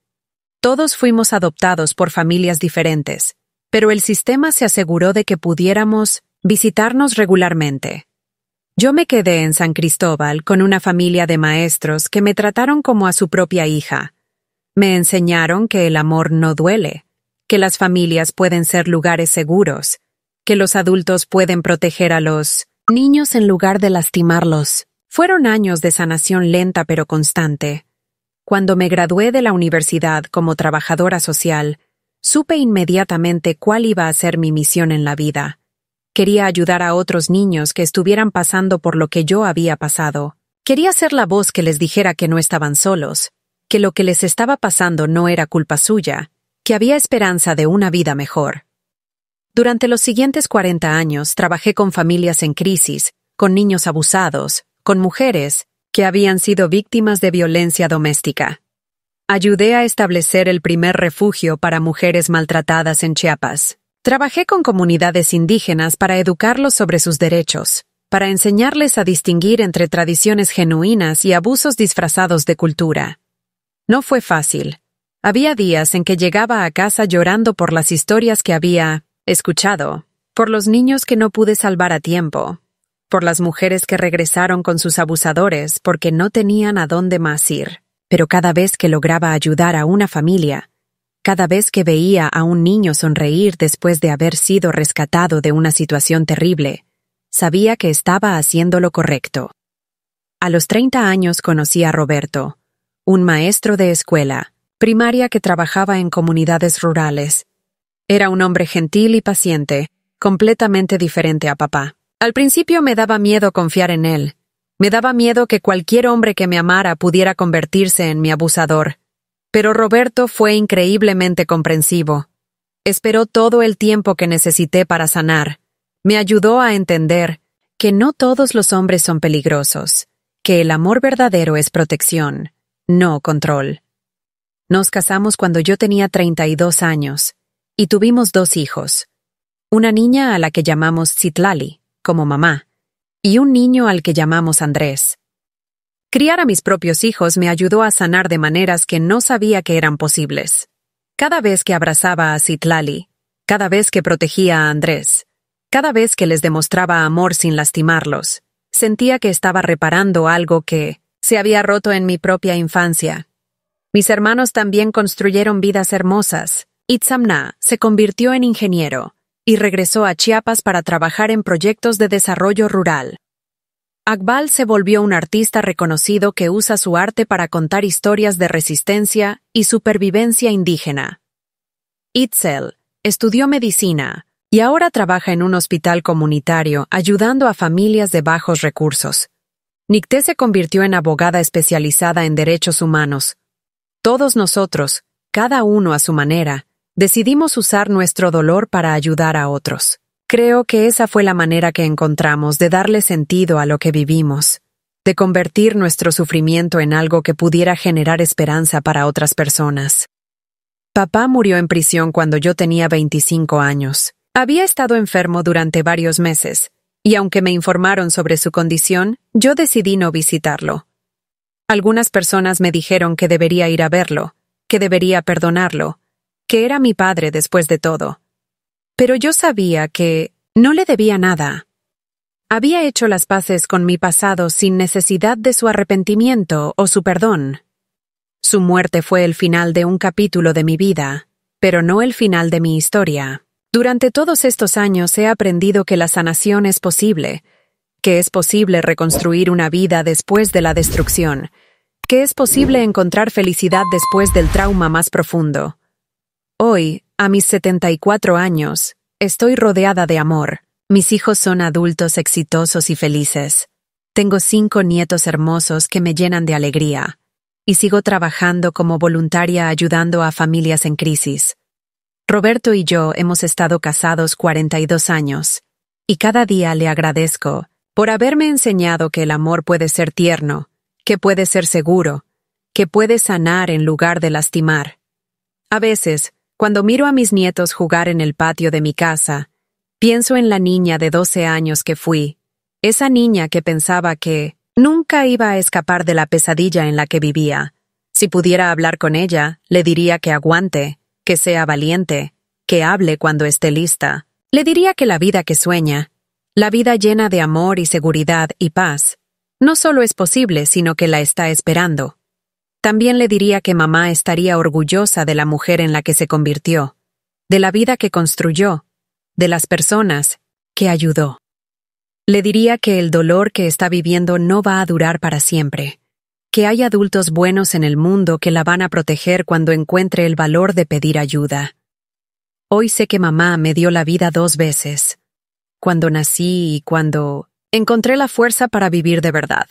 Todos fuimos adoptados por familias diferentes, pero el sistema se aseguró de que pudiéramos visitarnos regularmente. Yo me quedé en San Cristóbal con una familia de maestros que me trataron como a su propia hija. Me enseñaron que el amor no duele, que las familias pueden ser lugares seguros, que los adultos pueden proteger a los niños en lugar de lastimarlos. Fueron años de sanación lenta pero constante. Cuando me gradué de la universidad como trabajadora social, supe inmediatamente cuál iba a ser mi misión en la vida. Quería ayudar a otros niños que estuvieran pasando por lo que yo había pasado. Quería ser la voz que les dijera que no estaban solos, que lo que les estaba pasando no era culpa suya, que había esperanza de una vida mejor. Durante los siguientes 40 años trabajé con familias en crisis, con niños abusados, con mujeres que habían sido víctimas de violencia doméstica. Ayudé a establecer el primer refugio para mujeres maltratadas en Chiapas. Trabajé con comunidades indígenas para educarlos sobre sus derechos, para enseñarles a distinguir entre tradiciones genuinas y abusos disfrazados de cultura. No fue fácil. Había días en que llegaba a casa llorando por las historias que había escuchado, por los niños que no pude salvar a tiempo, por las mujeres que regresaron con sus abusadores porque no tenían a dónde más ir. Pero cada vez que lograba ayudar a una familia, cada vez que veía a un niño sonreír después de haber sido rescatado de una situación terrible, sabía que estaba haciendo lo correcto. A los 30 años conocí a Roberto, un maestro de escuela primaria que trabajaba en comunidades rurales. Era un hombre gentil y paciente, completamente diferente a papá. Al principio me daba miedo confiar en él. Me daba miedo que cualquier hombre que me amara pudiera convertirse en mi abusador. Pero Roberto fue increíblemente comprensivo. Esperó todo el tiempo que necesité para sanar. Me ayudó a entender que no todos los hombres son peligrosos, que el amor verdadero es protección, no control. Nos casamos cuando yo tenía 32 años y tuvimos 2 hijos. Una niña a la que llamamos Citlali, como mamá, y un niño al que llamamos Andrés. Criar a mis propios hijos me ayudó a sanar de maneras que no sabía que eran posibles. Cada vez que abrazaba a Citlali, cada vez que protegía a Andrés, cada vez que les demostraba amor sin lastimarlos, sentía que estaba reparando algo que se había roto en mi propia infancia. Mis hermanos también construyeron vidas hermosas. Itzamna se convirtió en ingeniero y regresó a Chiapas para trabajar en proyectos de desarrollo rural. Akbal se volvió un artista reconocido que usa su arte para contar historias de resistencia y supervivencia indígena. Itzel estudió medicina y ahora trabaja en un hospital comunitario ayudando a familias de bajos recursos. Nicté se convirtió en abogada especializada en derechos humanos. Todos nosotros, cada uno a su manera, decidimos usar nuestro dolor para ayudar a otros. Creo que esa fue la manera que encontramos de darle sentido a lo que vivimos, de convertir nuestro sufrimiento en algo que pudiera generar esperanza para otras personas. Papá murió en prisión cuando yo tenía 25 años. Había estado enfermo durante varios meses, y aunque me informaron sobre su condición, yo decidí no visitarlo. Algunas personas me dijeron que debería ir a verlo, que debería perdonarlo, que era mi padre después de todo. Pero yo sabía que no le debía nada. Había hecho las paces con mi pasado sin necesidad de su arrepentimiento o su perdón. Su muerte fue el final de un capítulo de mi vida, pero no el final de mi historia. Durante todos estos años he aprendido que la sanación es posible, que es posible reconstruir una vida después de la destrucción, que es posible encontrar felicidad después del trauma más profundo. Hoy, a mis 74 años, estoy rodeada de amor. Mis hijos son adultos exitosos y felices. Tengo 5 nietos hermosos que me llenan de alegría. Y sigo trabajando como voluntaria ayudando a familias en crisis. Roberto y yo hemos estado casados 42 años, y cada día le agradezco por haberme enseñado que el amor puede ser tierno, que puede ser seguro, que puede sanar en lugar de lastimar. A veces, cuando miro a mis nietos jugar en el patio de mi casa, Pienso en la niña de 12 años que fui, esa niña que pensaba que nunca iba a escapar de la pesadilla en la que vivía. Si pudiera hablar con ella, le diría que aguante, que sea valiente, que hable cuando esté lista. Le diría que la vida que sueña, la vida llena de amor y seguridad y paz, no solo es posible, sino que la está esperando. También le diría que mamá estaría orgullosa de la mujer en la que se convirtió, de la vida que construyó, de las personas que ayudó. Le diría que el dolor que está viviendo no va a durar para siempre, que hay adultos buenos en el mundo que la van a proteger cuando encuentre el valor de pedir ayuda. Hoy sé que mamá me dio la vida 2 veces, cuando nací y cuando encontré la fuerza para vivir de verdad.